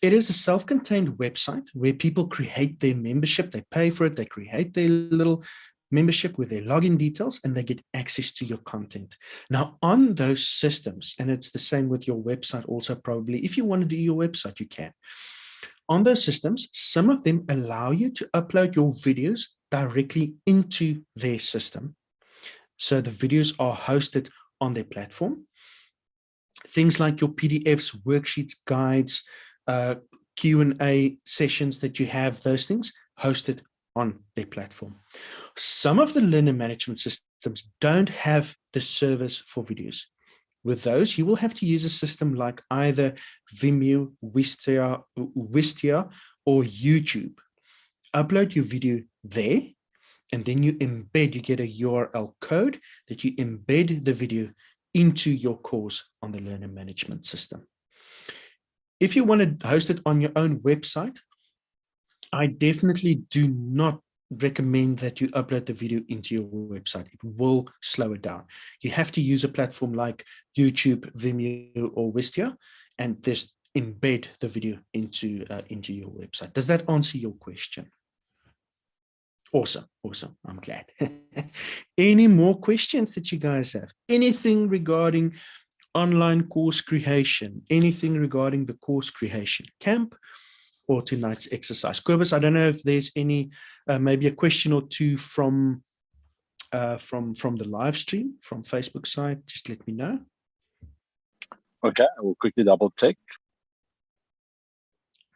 it is a self-contained website where people create their membership. They pay for it. They create their little membership with their login details, and they get access to your content. Now, on those systems, and it's the same with your website also probably, if you want to do your website, you can. On those systems, some of them allow you to upload your videos directly into their system. So the videos are hosted on their platform. Things like your PDFs, worksheets, guides, Q&A sessions that you have, those things hosted on their platform. Some of the learner management systems don't have the service for videos. With those, you will have to use a system like either Vimeo, Wistia, or YouTube. Upload your video there, and then you get a URL code that you embed the video into your course on the learner management system. If you want to host it on your own website, I definitely do not recommend that you upload the video into your website. It will slow it down. You have to use a platform like YouTube, Vimeo, or Wistia, and just embed the video into your website. Does that answer your question? Awesome. I'm glad. Any more questions that you guys have? Anything regarding online course creation? Anything regarding the course creation camp or tonight's exercise? Kobus, I don't know if there's any, maybe a question or two from the live stream from Facebook side. Just let me know. Okay, I will quickly double check.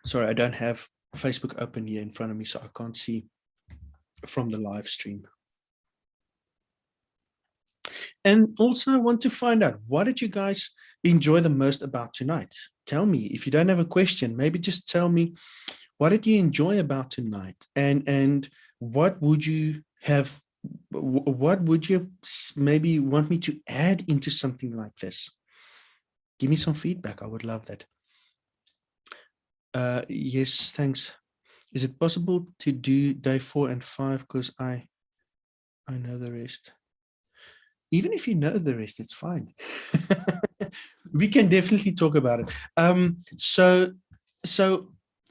Sorry, I don't have Facebook open here in front of me, so I can't see from the live stream. And also I want to find out, what did you guys enjoy the most about tonight? Tell me. If you don't have a question, maybe just tell me, what did you enjoy about tonight? And what would you have, what would you maybe want me to add into something like this? Give me some feedback. I would love that. Yes, thanks. Is it possible to do day 4 and 5? Because I know the rest. Even if you know the rest, it's fine. We can definitely talk about it. So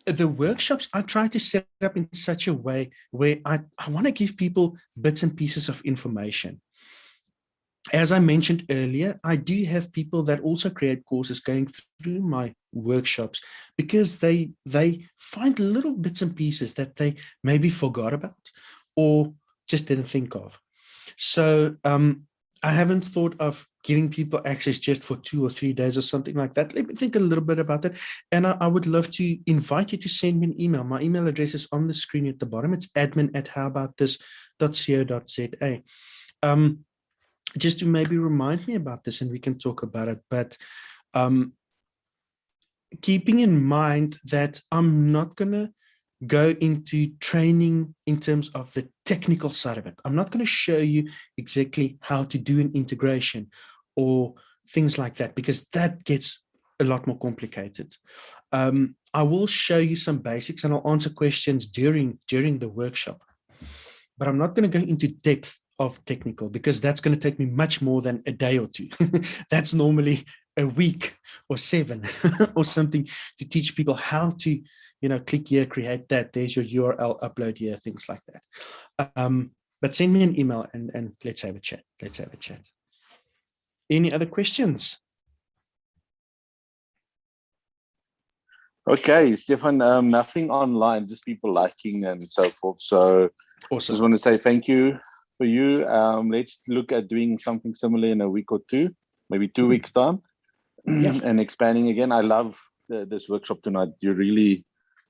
the workshops, I try to set up in such a way where I want to give people bits and pieces of information. As I mentioned earlier, I do have people that also create courses going through my workshops because they find little bits and pieces that they maybe forgot about or just didn't think of. So I haven't thought of giving people access just for 2 or 3 days or something like that. Let me think a little bit about that. And I would love to invite you to send me an email. My email address is on the screen at the bottom. It's admin@howaboutthis.co.za. Just to maybe remind me about this and we can talk about it. But keeping in mind that I'm not going to go into training in terms of the technical side of it. I'm not going to show you exactly how to do an integration or things like that, because that gets a lot more complicated. I will show you some basics and I'll answer questions during the workshop, but I'm not going to go into depth of technical because that's going to take me much more than a day or two. That's normally a week or 7 or something to teach people how to, click here, create that. There's your URL, upload here, things like that. But send me an email and let's have a chat. Any other questions? Okay, Stephan, nothing online, just people liking and so forth. So Awesome. Just want to say thank you for you. Let's look at doing something similar in a week or 2, maybe 2 weeks time, and expanding again. I love this workshop tonight. You really,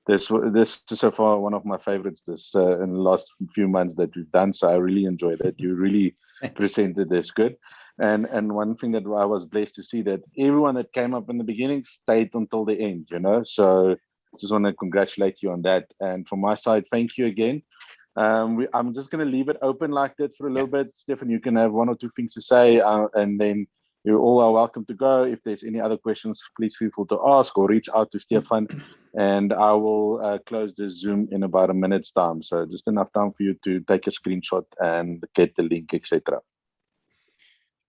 this is so far one of my favorites this in the last few months that we've done. So I really enjoyed it. You really presented this good. And one thing that I was blessed to see, that everyone that came up in the beginning stayed until the end, you know. So just want to congratulate you on that. And from my side, thank you again. I'm just going to leave it open like that for a little bit. Stephan, you can have one or two things to say, and then you all are welcome to go. If there's any other questions, please feel free to ask or reach out to Stephan, and I will close the Zoom in about a minute's time. So just enough time for you to take a screenshot and get the link, etc.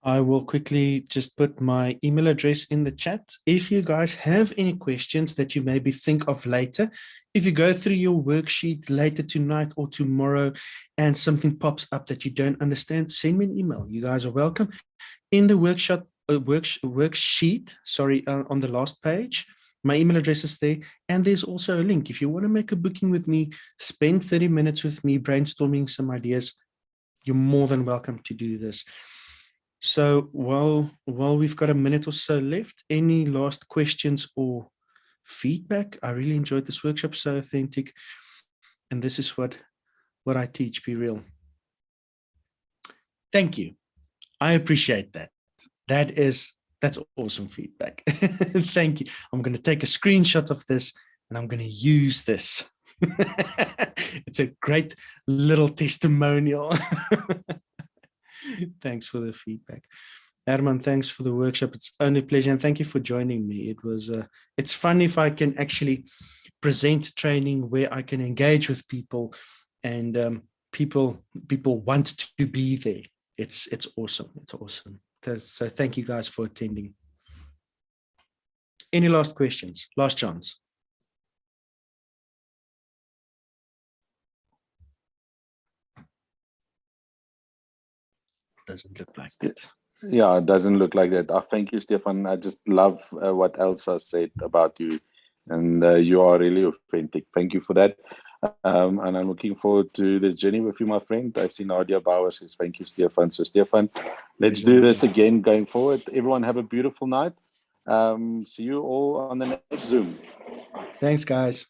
I will quickly just put my email address in the chat. If you guys have any questions that you maybe think of later, if you go through your worksheet later tonight or tomorrow and something pops up that you don't understand, send me an email. You guys are welcome. In the worksheet, on the last page, my email address is there. And there's also a link. If you want to make a booking with me, spend 30 minutes with me brainstorming some ideas, you're more than welcome to do this. So while we've got a minute or so left, any last questions or feedback? I really enjoyed this workshop, so authentic. And this is what I teach, be real. Thank you. I appreciate that. That's awesome feedback. Thank you. I'm going to take a screenshot of this and I'm going to use this. It's a great little testimonial. Thanks for the feedback. Herman, thanks for the workshop. It's only a pleasure, and thank you for joining me. It was it's fun if I can actually present training where I can engage with people, and people want to be there. It's awesome. It's awesome. So thank you guys for attending. Any last questions? Last chance. Doesn't look like that. Yeah, it doesn't look like that. Thank you, Stephan. I just love what Elsa said about you, and you are really authentic. Thank you for that. And I'm looking forward to this journey with you, my friend. I see Nadia Bauer says, thank you, Stephan. So, Stephan, let's do this again going forward. Everyone have a beautiful night. See you all on the next Zoom. Thanks, guys.